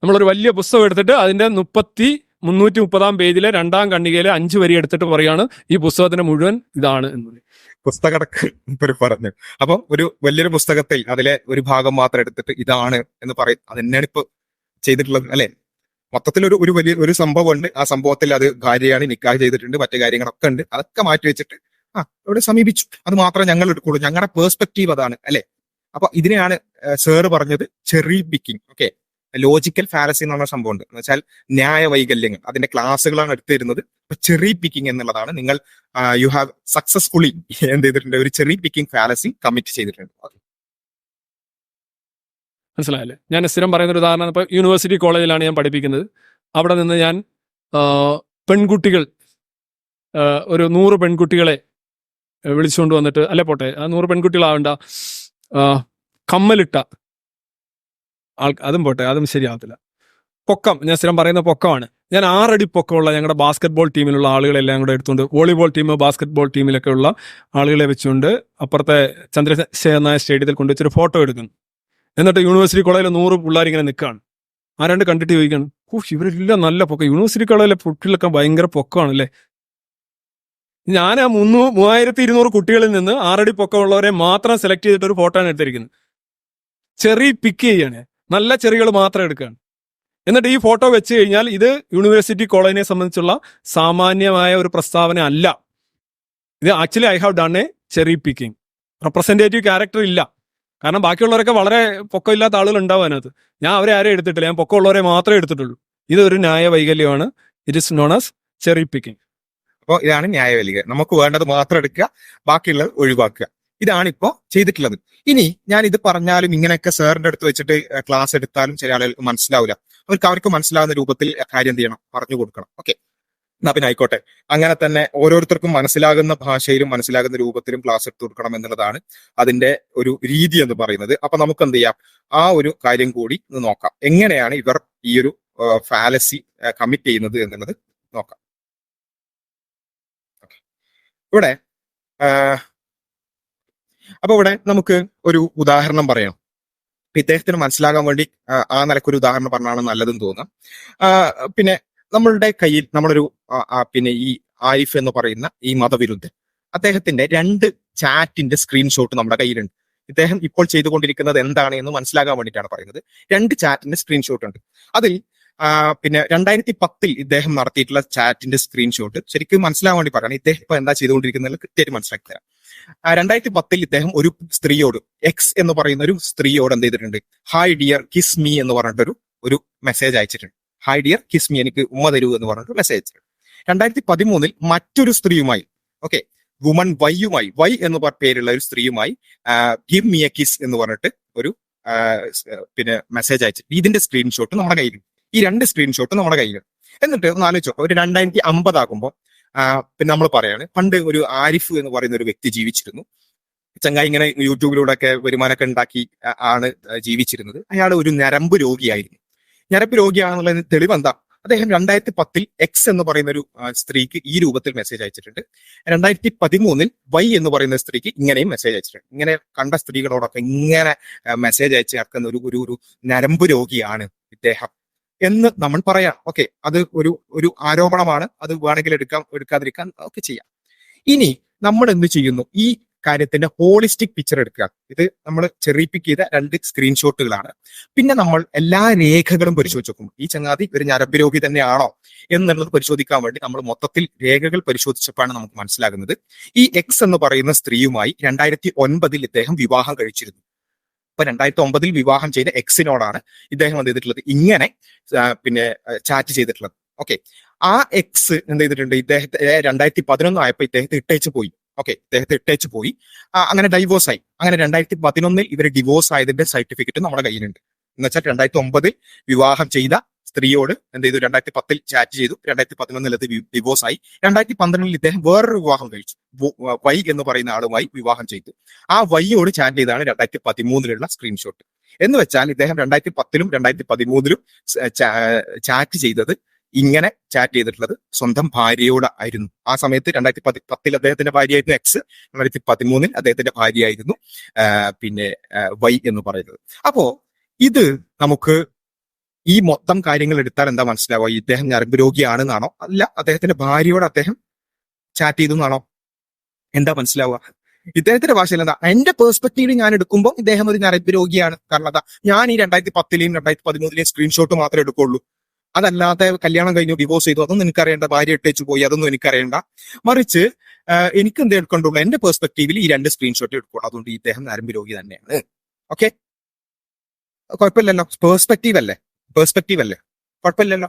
നമ്മളൊരു വലിയ പുസ്തകം എടുത്തിട്ട് അതിൻ്റെ 330 പേജിലെ 2ാം ഖണ്ഡികയിലെ 5 വരി എടുത്തിട്ട് പറയാണ് ഈ പുസ്തകത്തിന്റെ മുഴുവൻ ഇതാണ് എന്ന് പറയും. പുസ്തകടക്ക് പറഞ്ഞു. അപ്പം ഒരു വലിയൊരു പുസ്തകത്തിൽ അതിലെ ഒരു ഭാഗം മാത്രം എടുത്തിട്ട് ഇതാണ് എന്ന് പറയും. അത് തന്നെയാണ് ഇപ്പൊ ചെയ്തിട്ടുള്ളത് അല്ലെ. മൊത്തത്തിൽ ഒരു വലിയ ഒരു സംഭവം ഉണ്ട്. ആ സംഭവത്തിൽ അത് ഭാര്യയാണ്, നിക്കാഹ് ചെയ്തിട്ടുണ്ട്, മറ്റു കാര്യങ്ങളൊക്കെ ഉണ്ട്. അതൊക്കെ മാറ്റി വെച്ചിട്ട് ഇവിടെ സമീപിച്ചു. അത് മാത്രമേ ഞങ്ങൾ എടുക്കുള്ളൂ. ഞങ്ങളുടെ പേഴ്സ്പെക്റ്റീവ് അതാണ്, അല്ലെ? അപ്പൊ ഇതിനെയാണ് സാറ് പറഞ്ഞത് cherry picking. Okay, logical fallacy എന്ന് പറഞ്ഞ സംഭവം ഉണ്ട്. എന്ന് വെച്ചാൽ ന്യായ വൈകല്യങ്ങൾ, അതിന്റെ ക്ലാസ്സുകളാണ് എടുത്തു തരുന്നത്. അപ്പൊ ചെറി പിക്കിംഗ് എന്നുള്ളതാണ് നിങ്ങൾ യു ഹാവ് സക്സസ്ഫുള്ളി എന്ത് ചെയ്തിട്ടുണ്ട്, ഒരു ചെറി പിക്കിംഗ് ഫാലസി കമ്മിറ്റ് ചെയ്തിട്ടുണ്ട്. മനസ്സിലായല്ലേ? ഞാൻ സ്ഥിരം പറയുന്ന ഒരു ഉദാഹരണം, ഇപ്പോൾ യൂണിവേഴ്സിറ്റി കോളേജിലാണ് ഞാൻ പഠിപ്പിക്കുന്നത്. അവിടെ നിന്ന് ഞാൻ പെൺകുട്ടികൾ ഒരു 100 പെൺകുട്ടികളെ വിളിച്ചുകൊണ്ട് വന്നിട്ട്, അല്ലെ പോട്ടെ, ആ 100 പെൺകുട്ടികളാവണ്ട, കമ്മലിട്ട അതും പോട്ടെ, അതും ശരിയാവത്തില്ല. പൊക്കം, ഞാൻ സ്ഥിരം പറയുന്ന പൊക്കമാണ്. ഞാൻ 6 അടി പൊക്കമുള്ള ഞങ്ങളുടെ ബാസ്കറ്റ്ബോൾ ടീമിലുള്ള ആളുകളെല്ലാം കൂടെ എടുത്തുകൊണ്ട്, വോളിബോൾ ടീം, ബാസ്കറ്റ്ബോൾ ടീമിലൊക്കെ ഉള്ള ആളുകളെ വെച്ചുകൊണ്ട് അപ്പുറത്തെ ചന്ദ്രശേഖർ നായർ സ്റ്റേഡിയത്തിൽ കൊണ്ടുവച്ചൊരു ഫോട്ടോ എടുക്കുന്നു. എന്നിട്ട് യൂണിവേഴ്സിറ്റി കോളേജിൽ 100 പിള്ളേർ ഇങ്ങനെ നിൽക്കുകയാണ്. ആരാണ്ട് കണ്ടിട്ട് ചോദിക്കുകയാണ്, ഇവരെല്ലാം നല്ല പൊക്കം, യൂണിവേഴ്സിറ്റി കോളേജിലെ കുട്ടികളൊക്കെ ഭയങ്കര പൊക്കമാണല്ലേ. ഞാൻ ആ 3200 കുട്ടികളിൽ നിന്ന് 6 അടി പൊക്കമുള്ളവരെ മാത്രം സെലക്ട് ചെയ്തിട്ട് ഒരു ഫോട്ടോ ആണ് എടുത്തിരിക്കുന്നത്. ചെറി പിക്ക് ചെയ്യാണ്, നല്ല ചെറികൾ മാത്രം എടുക്കുകയാണ്. എന്നിട്ട് ഈ ഫോട്ടോ വെച്ച് കഴിഞ്ഞാൽ ഇത് യൂണിവേഴ്സിറ്റി കോളേജിനെ സംബന്ധിച്ചുള്ള സാമാന്യമായ ഒരു പ്രസ്താവന അല്ല. ഇത് actually I have done A cherry picking. Representative character ഇല്ല. കാരണം ബാക്കിയുള്ളവരൊക്കെ വളരെ പൊക്കമില്ലാത്ത ആളുകൾ ഉണ്ടാവും അതിനകത്ത്. ഞാൻ അവരെ ആരെയും എടുത്തിട്ടില്ല, ഞാൻ പൊക്കമുള്ളവരെ മാത്രമേ എടുത്തിട്ടുള്ളൂ. ഇതൊരു ന്യായ വൈകല്യമാണ്. It is known as cherry picking. അപ്പോൾ ഇതാണ് ന്യായവലിക. നമുക്ക് വേണ്ടത് മാത്രം എടുക്കുക, ബാക്കിയുള്ളത് ഒഴിവാക്കുക. ഇതാണ് ഇപ്പോൾ ചെയ്തിട്ടുള്ളത്. ഇനി ഞാൻ ഇത് പറഞ്ഞാലും ഇങ്ങനെയൊക്കെ സാറിന്റെ അടുത്ത് വെച്ചിട്ട് ക്ലാസ് എടുത്താലും ചില ആളുകൾക്ക് മനസ്സിലാവില്ല. അവർക്ക് മനസ്സിലാവുന്ന രൂപത്തിൽ കാര്യം എന്ത് ചെയ്യണം, പറഞ്ഞു കൊടുക്കണം. ഓക്കെ, എന്നാ പിന്നെ ആയിക്കോട്ടെ. അങ്ങനെ തന്നെ ഓരോരുത്തർക്കും മനസ്സിലാകുന്ന ഭാഷയിലും മനസ്സിലാകുന്ന രൂപത്തിലും ക്ലാസ് എടുത്തു കൊടുക്കണം എന്നുള്ളതാണ് അതിന്റെ ഒരു രീതി എന്ന് പറയുന്നത്. അപ്പൊ നമുക്ക് എന്ത് ചെയ്യാം, ആ ഒരു കാര്യം കൂടി നോക്കാം. എങ്ങനെയാണ് ഇവർ ഈ ഒരു ഫാലസി കമ്മിറ്റ് ചെയ്യുന്നത് എന്നുള്ളത് നോക്കാം. ഇവിടെ അപ്പൊ ഇവിടെ നമുക്ക് ഒരു ഉദാഹരണം പറയാം. ഇദ്ദേഹത്തിന് മനസ്സിലാകാൻ വേണ്ടി ആ നിലക്കൊരു ഉദാഹരണം പറഞ്ഞാണ് നല്ലതെന്ന് തോന്നാം. പിന്നെ നമ്മളുടെ കയ്യിൽ നമ്മളൊരു പിന്നെ ഈ ആരിഫ് എന്ന് പറയുന്ന ഈ മതവിരുദ്ധൻ, അദ്ദേഹത്തിന്റെ 2 ചാറ്റിന്റെ സ്ക്രീൻഷോട്ട് നമ്മുടെ കയ്യിലുണ്ട്. ഇദ്ദേഹം ഇപ്പോൾ ചെയ്തുകൊണ്ടിരിക്കുന്നത് എന്താണ് എന്ന് മനസ്സിലാകാൻ വേണ്ടിയിട്ടാണ് പറയുന്നത്. 2 ചാറ്റിന്റെ സ്ക്രീൻഷോട്ട് ഉണ്ട്. അതിൽ പിന്നെ 2010 ഇദ്ദേഹം നടത്തിയിട്ടുള്ള ചാറ്റിന്റെ സ്ക്രീൻഷോട്ട് ശരിക്കും മനസ്സിലാകാൻ വേണ്ടി പറയണം. ഇദ്ദേഹം ഇപ്പൊ എന്താ ചെയ്തുകൊണ്ടിരിക്കുന്നത് കൃത്യമായിട്ട് മനസ്സിലാക്കി തരാം. 2010 ഇദ്ദേഹം ഒരു സ്ത്രീയോട്, എക്സ് എന്ന് പറയുന്ന ഒരു സ്ത്രീയോട് എന്ത് ചെയ്തിട്ടുണ്ട്, ഹായ് ഡിയർ കിസ് മീ എന്ന് പറഞ്ഞിട്ടൊരു മെസ്സേജ് അയച്ചിട്ടുണ്ട്. ഹായ് ഡിയർ കിസ് മീ, എനിക്ക് ഉമ്മ തരൂ എന്ന് പറഞ്ഞിട്ട് മെസ്സേജ് അയച്ചിട്ടുണ്ട്. 2013 മറ്റൊരു സ്ത്രീയുമായി, ഓക്കെ, വുമൺ വൈയുമായി, വൈ എന്ന് പേരുള്ള ഒരു സ്ത്രീയുമായി ഗിവ് മീ എ കിസ് എന്ന് പറഞ്ഞിട്ട് ഒരു പിന്നെ മെസ്സേജ് അയച്ചിട്ടുണ്ട്. ഇതിന്റെ സ്ക്രീൻഷോട്ട് നമ്മുടെ കയ്യിൽ, ഈ 2 സ്ക്രീൻഷോട്ട് നമ്മുടെ കയ്യിൽ. എന്നിട്ട് ഒന്ന് ആലോചിച്ചോ, ഒരു 2050 ആകുമ്പോൾ പിന്നെ നമ്മൾ പറയാണ്, പണ്ട് ഒരു ആരിഫ് എന്ന് പറയുന്ന ഒരു വ്യക്തി ജീവിച്ചിരുന്നു. ചങ്ങായി ഇങ്ങനെ യൂട്യൂബിലൂടെ ഒക്കെ വരുമാനമൊക്കെ ഉണ്ടാക്കി ആണ് ജീവിച്ചിരുന്നത്. അയാൾ ഒരു ഞരമ്പ് രോഗിയായിരുന്നു. ഞരമ്പ് രോഗിയാണെന്നുള്ളതിന് തെളിവ് എന്താ, അദ്ദേഹം 2010 എക്സ് എന്ന് പറയുന്ന ഒരു സ്ത്രീക്ക് ഈ രൂപത്തിൽ മെസ്സേജ് അയച്ചിട്ടുണ്ട്. 2013 വൈ എന്ന് പറയുന്ന സ്ത്രീക്ക് ഇങ്ങനെയും മെസ്സേജ് അയച്ചിട്ടുണ്ട്. ഇങ്ങനെ കണ്ട സ്ത്രീകളോടൊക്കെ ഇങ്ങനെ മെസ്സേജ് അയച്ച് ചേർക്കുന്ന ഒരു ഞരമ്പ് രോഗിയാണ് ഇദ്ദേഹം എന്ന് നമ്മൾ പറയാം. ഓക്കെ, അത് ഒരു ആരോപണമാണ്. അത് വേണമെങ്കിൽ എടുക്കാതിരിക്കാൻ ഒക്കെ ചെയ്യാം. ഇനി നമ്മൾ എന്ത് ചെയ്യുന്നു, ഈ കാര്യത്തിന്റെ ഹോളിസ്റ്റിക് പിക്ചർ എടുക്കുക. ഇത് നമ്മൾ ചെറി പിക്ക് ചെയ്ത 2 സ്ക്രീൻഷോട്ടുകളാണ്. പിന്നെ നമ്മൾ എല്ലാ രേഖകളും പരിശോധിച്ച് നോക്കും. ഈ ചങ്ങാതി ഒരു ഞരമ്പ് രോഗി തന്നെയാണോ എന്നുള്ളത് പരിശോധിക്കാൻ വേണ്ടി നമ്മൾ മൊത്തത്തിൽ രേഖകൾ പരിശോധിച്ചപ്പോഴാണ് നമുക്ക് മനസ്സിലാകുന്നത്, ഈ എക്സ് എന്ന് പറയുന്ന സ്ത്രീയുമായി 2009 ഇദ്ദേഹം വിവാഹം കഴിച്ചിരുന്നു. അപ്പൊ 2009 വിവാഹം ചെയ്ത എക്സിനോടാണ് ഇദ്ദേഹം എന്ത് ചെയ്തിട്ടുള്ളത്, ഇങ്ങനെ പിന്നെ ചാറ്റ് ചെയ്തിട്ടുള്ളത്. ഓക്കെ, ആ എക്സ് എന്ത് ചെയ്തിട്ടുണ്ട്, ഇദ്ദേഹത്തെ 2011 ആയപ്പോൾ ഇദ്ദേഹത്തെ ഇട്ടേച്ച് പോയി. ഓക്കെ, ഇദ്ദേഹത്തെ ഇട്ടേച്ച് പോയി, അങ്ങനെ ഡൈവോഴ്സ് ആയി. അങ്ങനെ 2011 ഇവർ ഡിവോഴ്സ് ആയതിന്റെ സർട്ടിഫിക്കറ്റ് നമ്മുടെ കയ്യിലുണ്ട്. എന്ന് വെച്ചാൽ 2009 വിവാഹം ചെയ്ത സ്ത്രീയോട് എന്ത് ചെയ്തു, 2010 ചാറ്റ് ചെയ്തു, 2011 അത് ഡിവോഴ്സ് ആയി. 2012 ഇദ്ദേഹം വേറൊരു വിവാഹം കഴിച്ചു, വൈ എന്ന് പറയുന്ന ആളുമായി വിവാഹം ചെയ്തു. ആ വൈയോട് ചാറ്റ് ചെയ്താണ് 2013 സ്ക്രീൻഷോട്ട്. എന്ന് വെച്ചാൽ ഇദ്ദേഹം 2010 2013 ചാറ്റ് ചെയ്തത്, ഇങ്ങനെ ചാറ്റ് ചെയ്തിട്ടുള്ളത് സ്വന്തം ഭാര്യയോട് ആയിരുന്നു. ആ സമയത്ത് 2010 അദ്ദേഹത്തിന്റെ ഭാര്യയായിരുന്നു എക്സ്, 2013 അദ്ദേഹത്തിന്റെ ഭാര്യയായിരുന്നു പിന്നെ വൈ എന്ന് പറയുന്നത്. അപ്പോ ഇത് നമുക്ക് ഈ മൊത്തം കാര്യങ്ങൾ എടുത്താൽ എന്താ മനസ്സിലാവുക, ഇദ്ദേഹം ഞരമ്പ് രോഗിയാണെന്നാണോ, അല്ല അദ്ദേഹത്തിന്റെ ഭാര്യയോട് അദ്ദേഹം ചാറ്റ് ചെയ്തു എന്നാണോ, എന്താ മനസ്സിലാവുക? ഇദ്ദേഹത്തിന്റെ ഭാഷയിൽ എന്താ, എന്റെ പേഴ്സ്പെക്റ്റീവിൽ ഞാൻ എടുക്കുമ്പോൾ ഇദ്ദേഹം ഒരു ഞരമ്പ് രോഗിയാണ്. കാരണം അതാ, ഞാൻ ഈ 2010 2013 സ്ക്രീൻഷോട്ട് മാത്രമേ എടുക്കുള്ളൂ. അതല്ലാതെ കല്യാണം കഴിഞ്ഞു ഡിവോഴ്സ് ചെയ്തു അതൊന്നും എനിക്കറിയേണ്ട, ഭാര്യ ഇട്ടേച്ചു പോയി അതൊന്നും എനിക്കറിയേണ്ട. മറിച്ച് എനിക്ക് എന്ത് എടുക്കൊണ്ടുള്ള എന്റെ പെർസ്പെക്ടീവിൽ ഈ 2 സ്ക്രീൻഷോട്ട് എടുക്കുള്ളൂ. അതുകൊണ്ട് ഇദ്ദേഹം നരമ്പ് രോഗി തന്നെയാണ്. ഓക്കെ, കുഴപ്പമില്ലല്ലോ. പെർസ്പെക്ടീവ് അല്ലേ, കുഴപ്പമില്ലല്ലോ.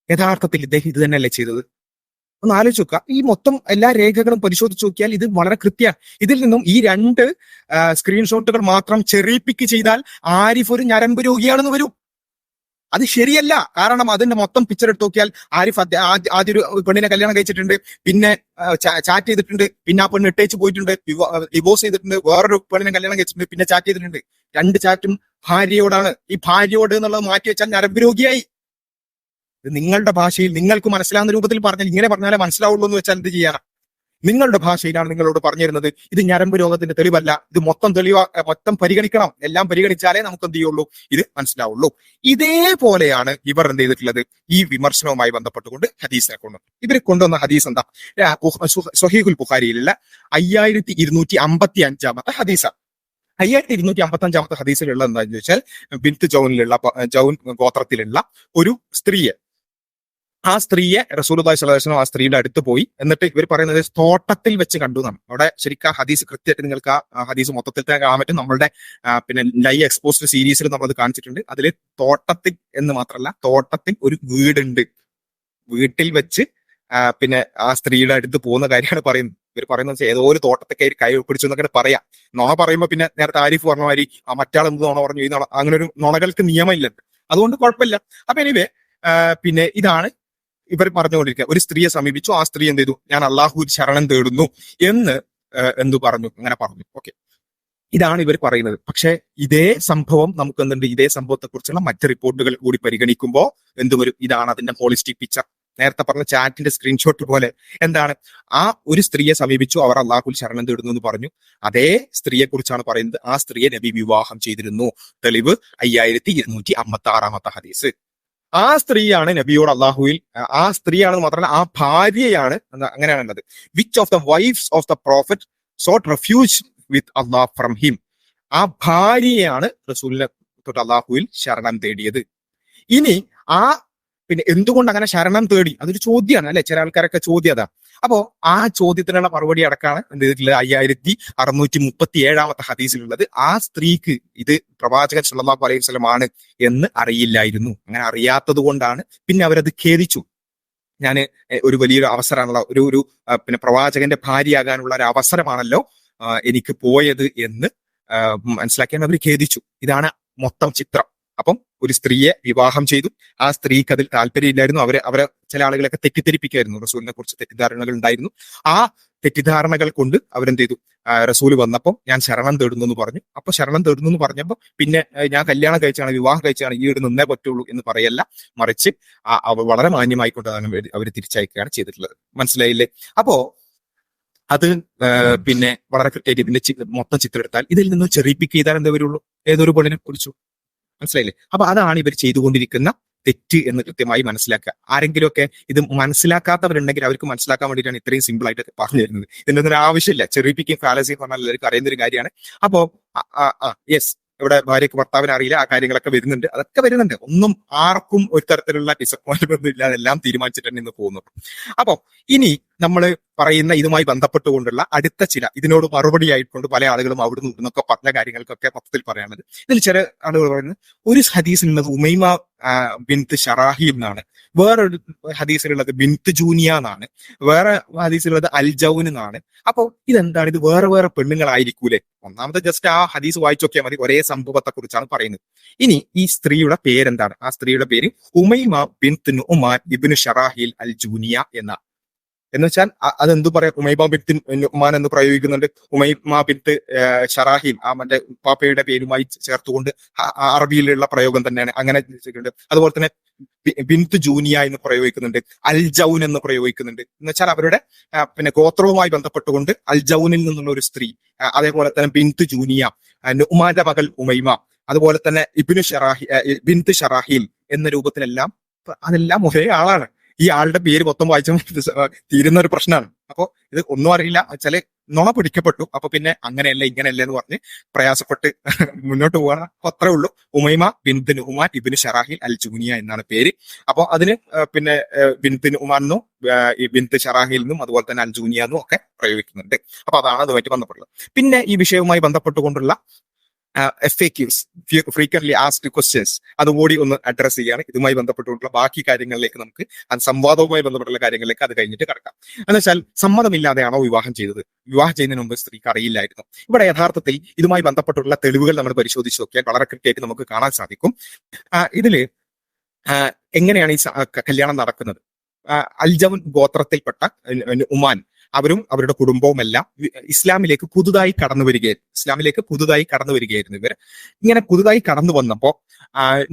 യഥാർത്ഥത്തിൽ ഇദ്ദേഹം ഇത് തന്നെയല്ലേ ചെയ്തത്? ഒന്ന് ആലോചിച്ച് നോക്കുക. ഈ മൊത്തം എല്ലാ രേഖകളും പരിശോധിച്ച് നോക്കിയാൽ ഇത് വളരെ കൃത്യമാണ്. ഇതിൽ നിന്നും ഈ 2 സ്ക്രീൻഷോട്ടുകൾ മാത്രം ചെറി പിക്ക് ചെയ്താൽ ആരിഫ് ഒരു ഞരമ്പ് രോഗിയാണെന്ന് വരും. അത് ശരിയല്ല. കാരണം അതിന്റെ മൊത്തം പിക്ചർ എടുത്ത് നോക്കിയാൽ ആരിഫ് ആദ്യം ഒരു പെണ്ണിനെ കല്യാണം കഴിച്ചിട്ടുണ്ട്, പിന്നെ ചാറ്റ് ചെയ്തിട്ടുണ്ട്, പിന്നെ ആ പെണ്ണ് ഇട്ടേച്ച് പോയിട്ടുണ്ട്, ഡിവോഴ്സ് ചെയ്തിട്ടുണ്ട്, വേറൊരു പെണ്ണിനെ കല്യാണം കഴിച്ചിട്ടുണ്ട്, പിന്നെ ചാറ്റ് ചെയ്തിട്ടുണ്ട്. 2 ചാറ്റും ഭാര്യയോടാണ്. ഈ ഭാര്യയോട് എന്നുള്ളത് മാറ്റി വെച്ചാൽ ഞരമ്പ് രോഗിയായി. ഇത് നിങ്ങളുടെ ഭാഷയിൽ നിങ്ങൾക്ക് മനസ്സിലാവുന്ന രൂപത്തിൽ പറഞ്ഞാൽ, ഇങ്ങനെ പറഞ്ഞാലേ മനസ്സിലാവുള്ളൂ എന്ന് വെച്ചാൽ എന്ത് ചെയ്യാനാ? നിങ്ങളുടെ ഭാഷയിലാണ് നിങ്ങളോട് പറഞ്ഞു തരുന്നത്. ഇത് ഞരമ്പ് രോഗത്തിന്റെ തെളിവല്ല, ഇത് മൊത്തം പരിഗണിക്കണം. എല്ലാം പരിഗണിച്ചാലേ നമുക്ക് എന്ത് ചെയ്യുള്ളൂ, ഇത് മനസ്സിലാവുള്ളൂ. ഇതേപോലെയാണ് ഇവർ എന്ത് ചെയ്തിട്ടുള്ളത്, ഈ വിമർശനവുമായി ബന്ധപ്പെട്ടുകൊണ്ട് ഹദീസിനെ കൊണ്ടുവന്നു. ഇവർ കൊണ്ടുവന്ന ഹദീസ് എന്താ? സ്വഹീഹുൽ ബുഖാരിയിലുള്ള 5255 ഹദീസാണ്. 5255 ഹദീസിലുള്ള എന്താണെന്ന് ചോദിച്ചാൽ, ബിൻത്ത് ജൗൻ ഗോത്രത്തിലുള്ള ഒരു സ്ത്രീയെ, ആ സ്ത്രീയെ റസൂലുള്ളാഹി സ്വല്ലല്ലാഹു അലൈഹി വസല്ലം ആ സ്ത്രീയുടെ അടുത്ത് പോയി. എന്നിട്ട് ഇവർ പറയുന്നത് തോട്ടത്തിൽ വെച്ച് കണ്ടു എന്നാണ്. അവിടെ ശരിക്കും ആ ഹദീസ് കൃത്യമായിട്ട് നിങ്ങൾക്ക് ആ ഹദീസ് മൊത്തത്തിൽ തന്നെ കാണാൻ പറ്റും. നമ്മളുടെ പിന്നെ ലൈ എക്സ്പോസ്ഡ് സീരീസിൽ നമ്മളത് കാണിച്ചിട്ടുണ്ട്. അതിൽ തോട്ടത്തിൽ എന്ന് മാത്രമല്ല, തോട്ടത്തിൽ ഒരു വീടുണ്ട്, വീട്ടിൽ വെച്ച് പിന്നെ ആ സ്ത്രീയുടെ അടുത്ത് പോകുന്ന കാര്യമാണ് പറയുന്നത്. ഇവർ പറയുന്നത് ഏതോ ഒരു തോട്ടത്തെ കൈ പിടിച്ചു എന്നൊക്കെ പറയാം. നുണ പറയുമ്പോൾ പിന്നെ നേരത്തെ ആരിഫ് പറഞ്ഞ മാതിരി മറ്റാൾ എന്ത് നുണ പറഞ്ഞു, ഈ നുണ, അങ്ങനെ ഒരു നുണകൾക്ക് നിയമമില്ല. അതുകൊണ്ട് കുഴപ്പമില്ല. അപ്പൊ എനിവേ പിന്നെ ഇതാണ് ഇവർ പറഞ്ഞുകൊണ്ടിരിക്കുക. ഒരു സ്ത്രീയെ സമീപിച്ചു, ആ സ്ത്രീ എന്ത് ചെയ്തു, ഞാൻ അള്ളാഹുവിൽ ശരണം തേടുന്നു എന്ന് എന്തു പറഞ്ഞു, അങ്ങനെ പറഞ്ഞു. ഓക്കെ, ഇതാണ് ഇവർ പറയുന്നത്. പക്ഷെ ഇതേ സംഭവം നമുക്ക് എന്തുണ്ട്, ഇതേ സംഭവത്തെ കുറിച്ചുള്ള മറ്റ് റിപ്പോർട്ടുകൾ കൂടി പരിഗണിക്കുമ്പോൾ എന്ത് വരും, ഇതാണ് അതിന്റെ ഹോളിസ്റ്റിക് പിക്ചർ. നേരത്തെ പറഞ്ഞ ചാറ്റിന്റെ സ്ക്രീൻഷോട്ട് പോലെ എന്താണ്, ആ ഒരു സ്ത്രീയെ സമീപിച്ചു, അവർ അള്ളാഹുൽ ശരണം തേടുന്നു എന്ന് പറഞ്ഞു. അതേ സ്ത്രീയെ കുറിച്ചാണ് പറയുന്നത്. ആ സ്ത്രീയെ നബി വിവാഹം ചെയ്തിരുന്നു. തെളിവ് 5256 ഹദീസ്. ആ സ്ത്രീയാണ് നബിയോട് അള്ളാഹുവിൽ, ആ സ്ത്രീയാണെന്ന് മാത്രമല്ല ആ ഭാര്യയാണ്, അങ്ങനെയാണുള്ളത്. Which of the wives of the prophet sought refuge with Allah from him. ആ ഭാര്യയാണ് റസൂലിനെ തൊട്ട് അള്ളാഹുവിൽ ശരണം തേടിയത്. ഇനി ആ പിന്നെ എന്തുകൊണ്ട് അങ്ങനെ ശരണം തേടി, അതൊരു ചോദ്യമാണ് അല്ലെ, ചില ആൾക്കാരൊക്കെ ചോദ്യം അതാ. അപ്പോ ആ ചോദ്യത്തിനുള്ള മറുപടി അടക്കാണ് എന്ത് ചെയ്തിട്ടുള്ളത് 5637 ഹദീസിലുള്ളത്. ആ സ്ത്രീക്ക് ഇത് പ്രവാചകൻ സല്ലല്ലാഹു അലൈഹി വസല്ലം ആണ് എന്ന് അറിയില്ലായിരുന്നു. അങ്ങനെ അറിയാത്തത് കൊണ്ടാണ് പിന്നെ അവരത് ഖേദിച്ചു. ഞാൻ ഒരു വലിയൊരു അവസരമാണല്ലോ, ഒരു പിന്നെ പ്രവാചകന്റെ ഭാര്യയാകാനുള്ള ഒരു അവസരമാണല്ലോ എനിക്ക് പോയത് എന്ന് മനസ്സിലാക്കിയാൽ അവർ ഖേദിച്ചു. ഇതാണ് മൊത്തം ചിത്രം. അപ്പം ഒരു സ്ത്രീയെ വിവാഹം ചെയ്തു, ആ സ്ത്രീക്ക് അതിൽ താല്പര്യമില്ലായിരുന്നു. അവരെ ചില ആളുകളൊക്കെ തെറ്റിദ്ധരിപ്പിക്കായിരുന്നു, റസൂലിനെ കുറിച്ച് തെറ്റിദ്ധാരണകൾ ഉണ്ടായിരുന്നു. ആ തെറ്റിദ്ധാരണകൾ കൊണ്ട് അവരെന്ത് ചെയ്തു, റസൂല് വന്നപ്പോൾ ഞാൻ ശരണം തേടുന്നു എന്ന് പറഞ്ഞു. അപ്പൊ ശരണം തേടുന്നു എന്ന് പറഞ്ഞപ്പോൾ പിന്നെ ഞാൻ കല്യാണം കഴിച്ചാണ്, വിവാഹം കഴിച്ചാണ്, ഈ വീട് നിന്നേ പറ്റുള്ളൂ എന്ന് പറയല്ല, മറിച്ച് വളരെ മാന്യമായിക്കൊണ്ടാണ് അവർ തിരിച്ചയക്കുകയാണ് ചെയ്തിട്ടുള്ളത്. മനസ്സിലായില്ലേ? അപ്പോ അത് പിന്നെ വളരെ കൃത്യമായിട്ട് ഇതിന്റെ മൊത്തം ചിത്രം എടുത്താൽ ഇതിൽ നിന്ന് ചെറിപ്പിക്ക് ചെയ്താൽ എന്താ വരുള്ളൂ, ഏതൊരു പെണ്ണിനെ കുറിച്ചു. മനസ്സിലായില്ലേ? അപ്പൊ അതാണ് ഇവർ ചെയ്തുകൊണ്ടിരിക്കുന്ന തെറ്റ് എന്ന് കൃത്യമായി മനസ്സിലാക്കുക. ആരെങ്കിലുമൊക്കെ ഇത് മനസ്സിലാക്കാത്തവരുണ്ടെങ്കിൽ അവർക്ക് മനസ്സിലാക്കാൻ വേണ്ടിയിട്ടാണ് ഇത്രയും സിമ്പിൾ ആയിട്ട് പറഞ്ഞു തരുന്നത്. ഇതിന്റെ ഒന്നും ആവശ്യമില്ല. ചെറിപ്പിക്കും ഫാലസി പറഞ്ഞാൽ എല്ലാവർക്കും അറിയുന്ന ഒരു കാര്യമാണ്. അപ്പോ യെസ്, ഇവിടെ ഭാര്യയ്ക്ക് ഭർത്താവിനെ അറിയില്ല, ആ കാര്യങ്ങളൊക്കെ വരുന്നുണ്ട്, അതൊക്കെ വരുന്നുണ്ട്. ഒന്നും ആർക്കും ഒരു തരത്തിലുള്ള ഡിസപ്പോയിന്റ്മെന്റ് ഒന്നും ഇല്ലാതെ എല്ലാം തീരുമാനിച്ചിട്ട് തന്നെ ഇന്ന് പോകുന്നു. അപ്പൊ ഇനി നമ്മൾ പറയുന്ന ഇതുമായി ബന്ധപ്പെട്ടുകൊണ്ടുള്ള അടുത്ത ചില ഇതിനോട് മറുപടി ആയിക്കൊണ്ട് പല ആളുകളും അവിടുന്ന് ഇവിടുന്നൊക്കെ പറഞ്ഞ കാര്യങ്ങൾക്കൊക്കെ മൊത്തത്തിൽ പറയാനുള്ളത്. ഇതിൽ ചില ആളുകൾ പറയുന്നത് ഒരു ഹദീസിലുള്ളത് ഉമൈമ ബിൻത്ത് ഷറാഹി എന്നാണ്, വേറൊരു ഹദീസിലുള്ളത് ബിൻത്ത് ജൂനിയ എന്നാണ്, വേറെ ഹദീസിലുള്ളത് അൽജൗൻ എന്നാണ്. അപ്പൊ ഇതെന്താണ്, ഇത് വേറെ വേറെ പെണ്ണുങ്ങളായിരിക്കൂലേ? ഒന്നാമത് ജസ്റ്റ് ആ ഹദീസ് വായിച്ചു നോക്കിയാൽ മതി, ഒരേ സംഭവത്തെ കുറിച്ചാണ് പറയുന്നത്. ഇനി ഈ സ്ത്രീയുടെ പേരെന്താണ്? ആ സ്ത്രീയുടെ പേര് ഉമൈമ ബിൻത്ത് നുഅ്മാൻ ഇബ്നു ഷറാഹിൽ അൽ ജൂനിയ എന്നാണ്. എന്ന് വെച്ചാൽ അതെന്തു പറയാം, ഉമൈമ ബിൻത്ത് നുഅ്മാൻ എന്ന് പ്രയോഗിക്കുന്നുണ്ട്, ഉമൈമ ബിൻത്ത് ഷറാഹിൽ ആ മറ്റേ പാപ്പയുടെ പേരുമായി ചേർത്തുകൊണ്ട് അറബിയിലുള്ള പ്രയോഗം തന്നെയാണ്, അങ്ങനെ ചെയ്യുന്നുണ്ട്. അതുപോലെ തന്നെ ബിൻത്ത് ജൂനിയ എന്ന് പ്രയോഗിക്കുന്നുണ്ട്, അൽജൗൻ എന്ന് പ്രയോഗിക്കുന്നുണ്ട്. എന്ന് വെച്ചാൽ അവരുടെ പിന്നെ ഗോത്രവുമായി ബന്ധപ്പെട്ടുകൊണ്ട് അൽജൗനിൽ നിന്നുള്ള ഒരു സ്ത്രീ, അതേപോലെ തന്നെ ബിൻത്ത് ജൂനിയ, നുഅ്മാന്റെ മകൾ ഉമൈമ, അതുപോലെ തന്നെ ബിൻത്ത് ഷറാഹിൽ എന്ന രൂപത്തിലെല്ലാം അതെല്ലാം ഒരേ ആളാണ്. ഈ ആളുടെ പേര് മൊത്തം വായിച്ച തീരുന്ന ഒരു പ്രശ്നമാണ്. അപ്പോ ഇത് ഒന്നും അറിയില്ല വെച്ചാല് നുണ പിടിക്കപ്പെട്ടു. അപ്പൊ പിന്നെ അങ്ങനെയല്ല ഇങ്ങനെയല്ല എന്ന് പറഞ്ഞ് പ്രയാസപ്പെട്ട് മുന്നോട്ട് പോകണം. അപ്പൊ അത്രേ ഉള്ളൂ. ഉമൈമ ബിൻത് നുഹ്മാൻ ഇബ്നു ഷറാഹിൽ അൽ ജുനിയ എന്നാണ് പേര്. അപ്പൊ അതിന് പിന്നെ ബിൻത് നുഹ്മാൻ എന്നും ഈ ബിൻത് ഷറാഹിൽ നിന്നും അതുപോലെ തന്നെ അൽ ജുനിയ എന്നും ഒക്കെ പ്രയോഗിക്കുന്നുണ്ട്. അപ്പൊ അതാണ് അതുമായിട്ട് ബന്ധപ്പെട്ടുള്ളത്. പിന്നെ ഈ വിഷയവുമായി ബന്ധപ്പെട്ടുകൊണ്ടുള്ള FAQs, ഫ്രീക്വന്റ്ലി ആസ്ക്ഡ് ക്വസ്റ്റ്യൻസ്, അതുകൂടി ഒന്ന് അഡ്രസ് ചെയ്യാണ്. ഇതുമായി ബന്ധപ്പെട്ടുകൊണ്ടുള്ള ബാക്കി കാര്യങ്ങളിലേക്ക് നമുക്ക് സംവാദവുമായി ബന്ധപ്പെട്ടുള്ള കാര്യങ്ങളിലേക്ക് അത് കഴിഞ്ഞിട്ട് കിടക്കാം. എന്ന് വെച്ചാൽ സമ്മതമില്ലാതെയാണോ വിവാഹം ചെയ്തത്? വിവാഹം ചെയ്യുന്നതിന് മുമ്പ് സ്ത്രീക്ക് അറിയില്ലായിരുന്നു. ഇവിടെ യഥാർത്ഥത്തിൽ ഇതുമായി ബന്ധപ്പെട്ടുള്ള തെളിവുകൾ നമ്മൾ പരിശോധിച്ച് നോക്കിയാൽ വളരെ കൃത്യമായിട്ട് നമുക്ക് കാണാൻ സാധിക്കും. ഇതില് എങ്ങനെയാണ് ഈ കല്യാണം നടക്കുന്നത്? അൽജവൻ ഗോത്രത്തിൽപ്പെട്ട ഉമാൻ അവരും അവരുടെ കുടുംബവുമെല്ലാം ഇസ്ലാമിലേക്ക് പുതുതായി കടന്നു വരികയായിരുന്നു ഇവർ. ഇങ്ങനെ പുതുതായി കടന്നു വന്നപ്പോ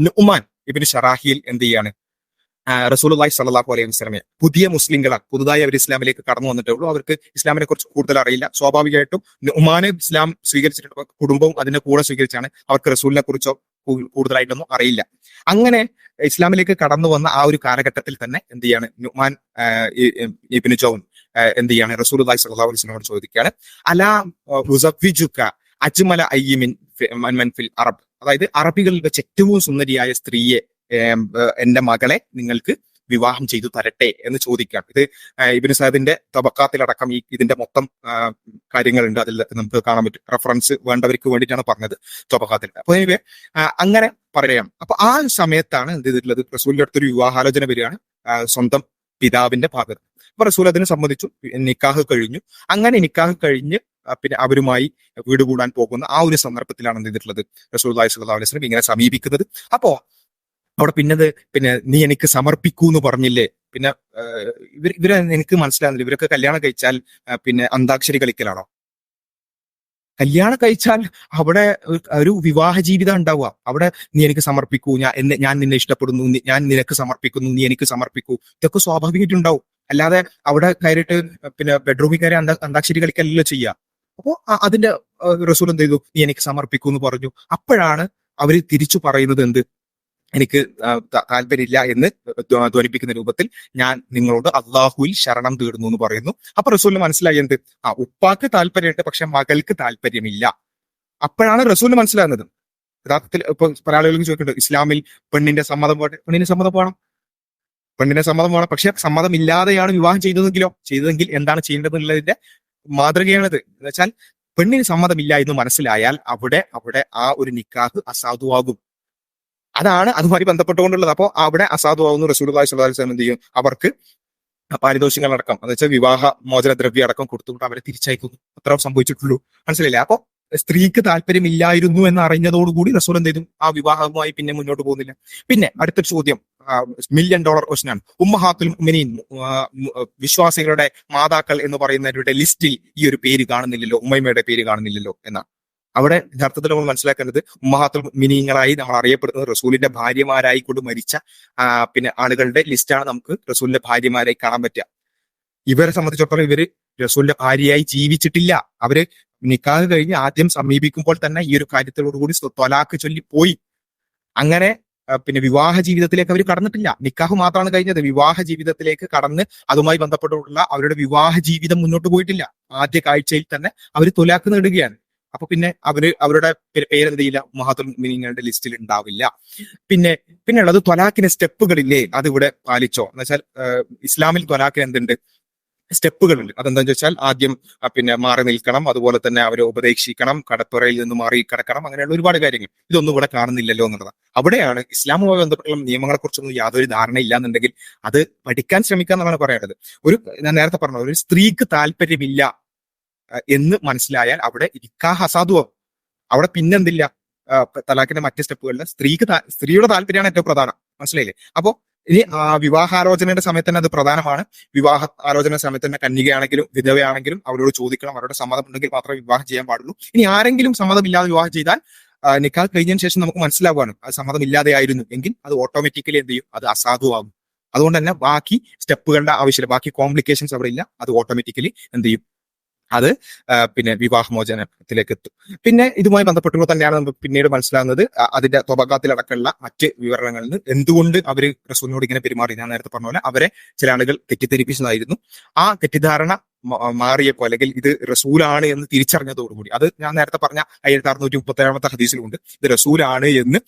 നുഅ്മാൻ ഇബ്നു ഷറാഹിൽ എന്ത് ചെയ്യാണ്? റസൂലുള്ളാഹി സ്വല്ലല്ലാഹു അലൈഹി വസല്ലമയെ പുതിയ മുസ്ലിങ്ങളാണ്, പുതുതായി അവർ ഇസ്ലാമിലേക്ക് കടന്നു വന്നിട്ടേ ഉള്ളൂ. അവർക്ക് ഇസ്ലാമിനെ കുറിച്ച് കൂടുതൽ അറിയില്ല. സ്വാഭാവികമായിട്ടും നുഅ്മാന് ഇസ്ലാം സ്വീകരിച്ചിട്ടുണ്ട്, കുടുംബവും അതിന്റെ കൂടെ സ്വീകരിച്ചാണ്. അവർക്ക് റസൂലിനെ കുറിച്ചോ കൂടുതലായിട്ടൊന്നും അറിയില്ല. അങ്ങനെ ഇസ്ലാമിലേക്ക് കടന്നു വന്ന ആ ഒരു കാലഘട്ടത്തിൽ തന്നെ എന്ത് ചെയ്യാണ്? നുഅ്മാൻ ഇബ്നു ജൗൻ എന്ത് ചെയ്യാണ്? റസൂലുള്ളാഹി സ്വല്ലല്ലാഹു അലൈഹി വസല്ലമയോട് ചോദിക്കുകയാണ്, അലാ ഉസവ്വിജുക അജ്മല അയ്യിമിൻ ഫിൽ അറബ്, അതായത് അറബികളിൽ വെച്ച് ഏറ്റവും സുന്ദരിയായ സ്ത്രീയെ, എന്റെ മകളെ നിങ്ങൾക്ക് വിവാഹം ചെയ്തു തരട്ടെ എന്ന് ചോദിക്കുകയാണ്. ഇത് ഇബ്നു സഅദിന്റെ തബക്കാത്തിലടക്കം ഇതിന്റെ മൊത്തം കാര്യങ്ങളുണ്ട്, അതിൽ നമുക്ക് കാണാൻ പറ്റും. റെഫറൻസ് വേണ്ടവർക്ക് വേണ്ടിയിട്ടാണ് പറഞ്ഞത് തബക്കാത്തിൽ. അപ്പൊ അങ്ങനെ പറയാം. അപ്പൊ ആ സമയത്താണ് എന്ത് ചെയ്തിട്ടുള്ളത്? റസൂലിന്റെ അടുത്തൊരു വിവാഹാലോചന വരികയാണ് സ്വന്തം പിതാവിന്റെ ഭാഗത്ത്. അപ്പൊ റസൂൽ അതിന് സമ്മതിച്ചു. നിക്കാഹ് കഴിഞ്ഞു. അങ്ങനെ നിക്കാഹ് കഴിഞ്ഞ് പിന്നെ അവരുമായി വീട് കൂടാൻ പോകുന്ന ആ ഒരു സന്ദർഭത്തിലാണ് എന്ത് ചെയ്തിട്ടുള്ളത്? റസൂലുള്ളാഹി സ്വല്ലല്ലാഹു അലൈഹി വസല്ലം ഇങ്ങനെ സമീപിക്കുന്നത്. അപ്പോ അവിടെ പിന്നെ നീ എനിക്ക് സമർപ്പിക്കൂ എന്ന് പറഞ്ഞില്ലേ? പിന്നെ ഇവരെ എനിക്ക് മനസ്സിലാകുന്നില്ല. ഇവരൊക്കെ കല്യാണം കഴിച്ചാൽ പിന്നെ അന്താക്ഷരി കളിക്കലാണോ? കല്യാണം കഴിച്ചാൽ അവിടെ ഒരു വിവാഹ ജീവിതം ഉണ്ടാവുക. അവിടെ നീ എനിക്ക് സമർപ്പിക്കൂ, ഞാൻ നിന്നെ ഇഷ്ടപ്പെടുന്നു, ഞാൻ നിനക്ക് സമർപ്പിക്കുന്നു, നീ എനിക്ക് സമർപ്പിക്കൂ, ഇതൊക്കെ സ്വാഭാവികമായിട്ടുണ്ടാവും. അല്ലാതെ അവിടെ കയറിയിട്ട് പിന്നെ ബെഡ്റൂമിൽ കയറി അന്താക്ഷരി കളിക്കലല്ലോ ചെയ്യുക. അപ്പോ അതിന്റെ റസൂൽ എന്ത് ചെയ്തു? നീ എനിക്ക് സമർപ്പിക്കൂ എന്ന് പറഞ്ഞു. അപ്പോഴാണ് അവര് തിരിച്ചു പറയുന്നത് എന്ത്? എനിക്ക് താല്പര്യമില്ല എന്ന് ധ്വനിപ്പിക്കുന്ന രൂപത്തിൽ ഞാൻ നിങ്ങളോട് അള്ളാഹുവിൽ ശരണം തേടുന്നു എന്ന് പറയുന്നു. അപ്പൊ റസൂലിന് മനസ്സിലായി എന്ത്? ഉപ്പാക്ക് താല്പര്യമുണ്ട്, പക്ഷെ മകൾക്ക് താല്പര്യമില്ല. അപ്പോഴാണ് റസൂലിന് മനസ്സിലാകുന്നത്. യഥാർത്ഥത്തിൽ ഇപ്പൊ പല ആളുകൾക്ക് ചോദിക്കുന്നുണ്ട്, ഇസ്ലാമിൽ പെണ്ണിന്റെ സമ്മതം വേണം, പക്ഷെ സമ്മതമില്ലാതെയാണ് വിവാഹം ചെയ്തതെങ്കിൽ എന്താണ് ചെയ്യേണ്ടതെന്നുള്ളതിന്റെ മാതൃകയാണിത്. എന്ന് വെച്ചാൽ പെണ്ണിന് സമ്മതമില്ല എന്ന് മനസ്സിലായാൽ അവിടെ ആ ഒരു നിക്കാഹ് അസാധുവാകും. അതാണ് അതുമായി ബന്ധപ്പെട്ടുകൊണ്ടുള്ളത്. അപ്പോൾ അവിടെ അസാധുവാകുന്നു. റസൂലുള്ളാഹി സ്വല്ലല്ലാഹു അലൈഹി വസല്ലം എന്ത് ചെയ്യും? അവർക്ക് പാരിതോഷികങ്ങളടക്കം, എന്ന് വെച്ചാൽ വിവാഹ മോചന ദ്രവ്യം അടക്കം കൊടുത്തുകൊണ്ട് അവരെ തിരിച്ചയക്കുന്നു. അത്ര സംഭവിച്ചിട്ടുള്ളൂ. മനസ്സിലായില്ലേ? അപ്പൊ സ്ത്രീക്ക് താല്പര്യമില്ലായിരുന്നു എന്ന് അറിഞ്ഞതോടുകൂടി റസൂൽ എന്ത് ചെയ്തു? ആ വിവാഹവുമായി പിന്നെ മുന്നോട്ട് പോകുന്നില്ല. പിന്നെ അടുത്ത ചോദ്യം $1 million ക്വസ്റ്റ്യൻ ആണ്. ഉമ്മഹാത്തുൽ മുഅ്മിനീൻ, വിശ്വാസികളുടെ മാതാക്കൾ എന്ന് പറയുന്നവരുടെ ലിസ്റ്റിൽ ഈ ഒരു പേര് കാണുന്നില്ലല്ലോ, ഉമ്മയുടെ പേര് കാണുന്നില്ലല്ലോ എന്നാണ്. അവിടെ യഥാർത്ഥത്തിൽ നമ്മൾ മനസ്സിലാക്കേണ്ടത്, ഉമ്മഹാത്തുൽ മുഅ്മിനീങ്ങളായി നമ്മൾ അറിയപ്പെടുന്നത് റസൂലിന്റെ ഭാര്യമാരായി കൊണ്ട് മരിച്ച പിന്നെ ആളുകളുടെ ലിസ്റ്റാണ് നമുക്ക് റസൂലിന്റെ ഭാര്യമാരായി കാണാൻ പറ്റുക. ഇവരെ സംബന്ധിച്ചിടത്തോളം ഇവര് റസൂലിന്റെ ഭാര്യയായി ജീവിച്ചിട്ടില്ല. അവര് നിക്കാഹ് കഴിഞ്ഞ് ആദ്യം സമീപിക്കുമ്പോൾ തന്നെ ഈ ഒരു കാര്യത്തോടുകൂടി ത്വലാഖ് ചൊല്ലി പോയി. അങ്ങനെ പിന്നെ വിവാഹ ജീവിതത്തിലേക്ക് അവർ കടന്നിട്ടില്ല. നിക്കാഹ് മാത്രമാണ് കഴിഞ്ഞത്. വിവാഹ ജീവിതത്തിലേക്ക് കടന്ന് അതുമായി ബന്ധപ്പെട്ടുള്ള അവരുടെ വിവാഹ ജീവിതം മുന്നോട്ട് പോയിട്ടില്ല. ആദ്യ കാഴ്ചയിൽ തന്നെ അവർ ത്വലാഖ് നേടുകയാണ്. അപ്പൊ പിന്നെ അവരുടെ പേരെന്ത് ചെയ്യില്ല? ഉമ്മഹാത്തുൽ മുഅ്മിനീങ്ങളുടെ ലിസ്റ്റിൽ ഉണ്ടാവില്ല. പിന്നെ ഉള്ളത് ത്വലാഖിന് സ്റ്റെപ്പുകളില്ലേ? അതിവിടെ പാലിച്ചോ? എന്ന് വെച്ചാൽ ഇസ്ലാമിൽ ത്വലാഖിന് എന്തുണ്ട്? സ്റ്റെപ്പുകളുണ്ട്. അതെന്താന്ന് വെച്ചാൽ ആദ്യം പിന്നെ മാറി നിൽക്കണം, അതുപോലെ തന്നെ അവരെ ഉപദേശിക്കണം, കടത്തുറയിൽ നിന്ന് മാറി കിടക്കണം, അങ്ങനെയുള്ള ഒരുപാട് കാര്യങ്ങൾ. ഇതൊന്നും ഇവിടെ കാണുന്നില്ലല്ലോ എന്നുള്ളതാണ്. അവിടെയാണ് ഇസ്ലാമുമായി ബന്ധപ്പെട്ടുള്ള നിയമങ്ങളെ കുറിച്ചൊന്നും യാതൊരു ധാരണ ഇല്ലാന്നുണ്ടെങ്കിൽ അത് പഠിക്കാൻ ശ്രമിക്കുക എന്നാണ് പറയേണ്ടത്. ഞാൻ നേരത്തെ പറഞ്ഞത്, ഒരു സ്ത്രീക്ക് താല്പര്യമില്ല എന്ന് മനസ്സിലായാൽ അവിടെ നിക്കാഹ് അസാധുവാകും. അവിടെ പിന്നെന്തില്ല? തലാഖിന്റെ മറ്റ് സ്റ്റെപ്പുകളിൽ സ്ത്രീയുടെ താല്പര്യമാണ് ഏറ്റവും പ്രധാനം. മനസ്സിലായില്ലേ? അപ്പോ ഇനി വിവാഹാലോചനയുടെ സമയത്ത് തന്നെ അത് പ്രധാനമാണ്. വിവാഹ ആലോചന സമയത്ത് തന്നെ കന്യകയാണെങ്കിലും വിധവയാണെങ്കിലും അവരോട് ചോദിക്കണം. അവരുടെ സമ്മതം ഉണ്ടെങ്കിൽ മാത്രമേ വിവാഹം ചെയ്യാൻ പാടുള്ളൂ. ഇനി ആരെങ്കിലും സമ്മതമില്ലാതെ വിവാഹം ചെയ്താൽ നിക്കാഹ് കഴിഞ്ഞതിന് ശേഷം നമുക്ക് മനസ്സിലാവുകയാണ് അത് സമ്മതമില്ലാതെ ആയിരുന്നു എങ്കിൽ അത് ഓട്ടോമാറ്റിക്കലി എന്ത് ചെയ്യും? അത് അസാധുവാകും. അതുകൊണ്ട് തന്നെ ബാക്കി സ്റ്റെപ്പുകളുടെ ആവശ്യമില്ല, ബാക്കി കോംപ്ലിക്കേഷൻസ് അവിടെ ഇല്ല. അത് ഓട്ടോമാറ്റിക്കലി എന്ത് ചെയ്യും? അത് പിന്നെ വിവാഹമോചനത്തിലേക്ക് എത്തും. പിന്നെ ഇതുമായി ബന്ധപ്പെട്ടുള്ള തന്നെയാണ് നമുക്ക് പിന്നീട് മനസ്സിലാകുന്നത് അതിന്റെ തൊബക്കാത്തിലടക്കമുള്ള മറ്റ് വിവരണങ്ങളിൽ നിന്ന് എന്തുകൊണ്ട് അവര് റസൂലിനോട് ഇങ്ങനെ പെരുമാറി. ഞാൻ നേരത്തെ പറഞ്ഞ പോലെ അവരെ ചില ആളുകൾ തെറ്റിദ്ധരിപ്പിച്ചതായിരുന്നു. ആ തെറ്റിദ്ധാരണ മാറിയപ്പോ അല്ലെങ്കിൽ ഇത് റസൂലാണ് എന്ന് തിരിച്ചറിഞ്ഞതോടുകൂടി, അത് ഞാൻ നേരത്തെ പറഞ്ഞ 1637 ഹദീസിലുണ്ട്, ഇത് റസൂലാണ് എന്ന്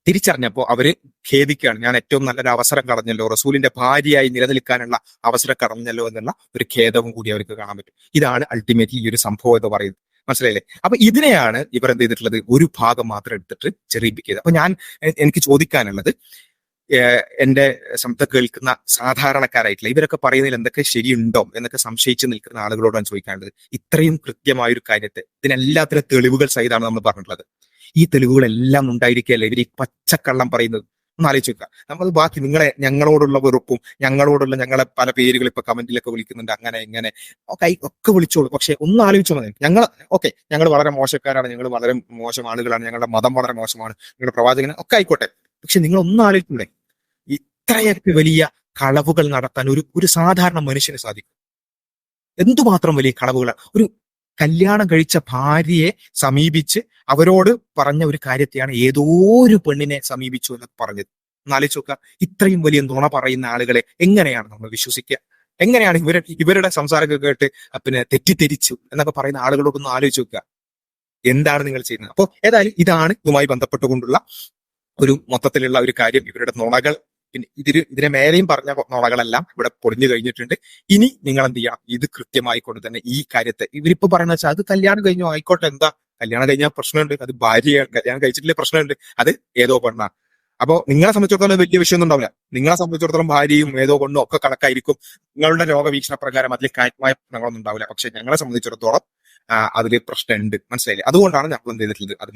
തിരിച്ചറിഞ്ഞപ്പോ അവര് ഖേദിക്കുകയാണ്. ഞാൻ ഏറ്റവും നല്ലൊരു അവസരം കളഞ്ഞല്ലോ, റസൂലിന്റെ ഭാര്യയായി നിലനിൽക്കാനുള്ള അവസരം കളഞ്ഞല്ലോ എന്നുള്ള ഒരു ഖേദവും കൂടി അവർക്ക് കാണാൻ പറ്റും. ഇതാണ് അൾട്ടിമേറ്റ്ലി ഈ ഒരു സംഭവം എന്ന് പറയുന്നത്. മനസ്സിലായില്ലേ? അപ്പൊ ഇതിനെയാണ് ഇവർ എന്ത് ചെയ്തിട്ടുള്ളത്, ഒരു ഭാഗം മാത്രം എടുത്തിട്ട് ചെറിയിപ്പിക്കുന്നത്. അപ്പൊ എനിക്ക് ചോദിക്കാനുള്ളത്, എന്റെ ശബ്ദം കേൾക്കുന്ന സാധാരണക്കാരായിട്ടുള്ള ഇവരൊക്കെ പറയുന്നതിൽ എന്തൊക്കെ ശരിയുണ്ടോ എന്നൊക്കെ സംശയിച്ച് നിൽക്കുന്ന ആളുകളോടാണ് ചോദിക്കാനുള്ളത്. ഇത്രയും കൃത്യമായ ഒരു കാര്യത്തെ ഇതിനെല്ലാത്തിനും തെളിവുകൾ സഹിതമാണ് നമ്മൾ പറഞ്ഞിട്ടുള്ളത്. ഈ തെളിവുകളെല്ലാം ഉണ്ടായിരിക്കുകയല്ലേ ഇവർ ഈ പച്ചക്കള്ളം പറയുന്നത്? ഒന്ന് ആലോചിച്ച് വെക്കുക. നമ്മൾ ബാക്കി ഞങ്ങളോടുള്ള വെറുപ്പും ഞങ്ങളെ പല പേരുകൾ ഇപ്പൊ കമന്റിലൊക്കെ വിളിക്കുന്നുണ്ട്, അങ്ങനെ ഇങ്ങനെ ഒക്കെ വിളിച്ചോളൂ. പക്ഷെ ഒന്ന് ആലോചിച്ചു മതി, ഞങ്ങൾ വളരെ മോശക്കാരാണ്, ഞങ്ങൾ വളരെ മോശം ആളുകളാണ്, ഞങ്ങളുടെ മതം വളരെ മോശമാണ്, ഞങ്ങളുടെ പ്രവാചകൻ ഒക്കെ ആയിക്കോട്ടെ. പക്ഷെ നിങ്ങൾ ഒന്ന് ആലോചിക്കൂടെ, ഇത്രയൊക്കെ വലിയ കളവുകൾ നടത്താൻ ഒരു സാധാരണ മനുഷ്യന് സാധിക്കും? എന്തുമാത്രം വലിയ കളവുകളാണ്. ഒരു കല്യാണം കഴിച്ച ഭാര്യയെ സമീപിച്ച് അവരോട് പറഞ്ഞ ഒരു കാര്യത്തെയാണ് ഏതോ ഒരു പെണ്ണിനെ സമീപിച്ചു എന്നൊക്കെ പറഞ്ഞത്. എന്നാലോചിച്ച് നോക്കുക, ഇത്രയും വലിയ നുണ പറയുന്ന ആളുകളെ എങ്ങനെയാണ് നമ്മൾ വിശ്വസിക്കുക? എങ്ങനെയാണ് ഇവരുടെ സംസാരമൊക്കെ കേട്ട് പിന്നെ തെറ്റിദ്ധരിച്ചു എന്നൊക്കെ പറയുന്ന ആളുകളോടൊന്ന് ആലോചിച്ച് നോക്കുക, എന്താണ് നിങ്ങൾ ചെയ്യുന്നത്? അപ്പോൾ ഏതായാലും ഇതാണ് ഇതുമായി ബന്ധപ്പെട്ടുകൊണ്ടുള്ള ഒരു മൊത്തത്തിലുള്ള ഒരു കാര്യം. ഇവരുടെ നുണകൾ, പിന്നെ ഇതിനെ മേലെയും പറഞ്ഞ നുണകളെല്ലാം ഇവിടെ പൊളിഞ്ഞു കഴിഞ്ഞിട്ടുണ്ട്. ഇനി നിങ്ങൾ എന്ത് ചെയ്യണം, ഇത് കൃത്യമായി കൊണ്ട് തന്നെ ഈ കാര്യത്തെ ഇവരിപ്പോ പറയുന്ന വെച്ചാൽ അത് കല്യാണം കഴിഞ്ഞു ആയിക്കോട്ടെ, എന്താ കല്യാണം കഴിഞ്ഞാൽ പ്രശ്നമുണ്ട്, അത് ഭാര്യയാണ്, കല്യാണം കഴിച്ചിട്ടില്ലേ പ്രശ്നമുണ്ട്, അത് ഏതോ പെണ്ണാണ്. അപ്പോ നിങ്ങളെ സംബന്ധിച്ചിടത്തോളം വലിയ വിഷയമൊന്നും ഉണ്ടാവില്ല. നിങ്ങളെ സംബന്ധിച്ചിടത്തോളം ഭാര്യയും ഏതോ പെണ്ണും ഒക്കെ കണക്കായിരിക്കും. നിങ്ങളുടെ രോഗവീക്ഷണ പ്രകാരം അതിൽ കാര്യമായ പ്രശ്നങ്ങളൊന്നും ഉണ്ടാവില്ല. പക്ഷെ ഞങ്ങളെ സംബന്ധിച്ചിടത്തോളം അതിൽ പ്രശ്നമുണ്ട്. മനസ്സിലായില്ലേ? അതുകൊണ്ടാണ് ഞങ്ങൾ എന്ത് ചെയ്തിട്ടുള്ളത്, അത്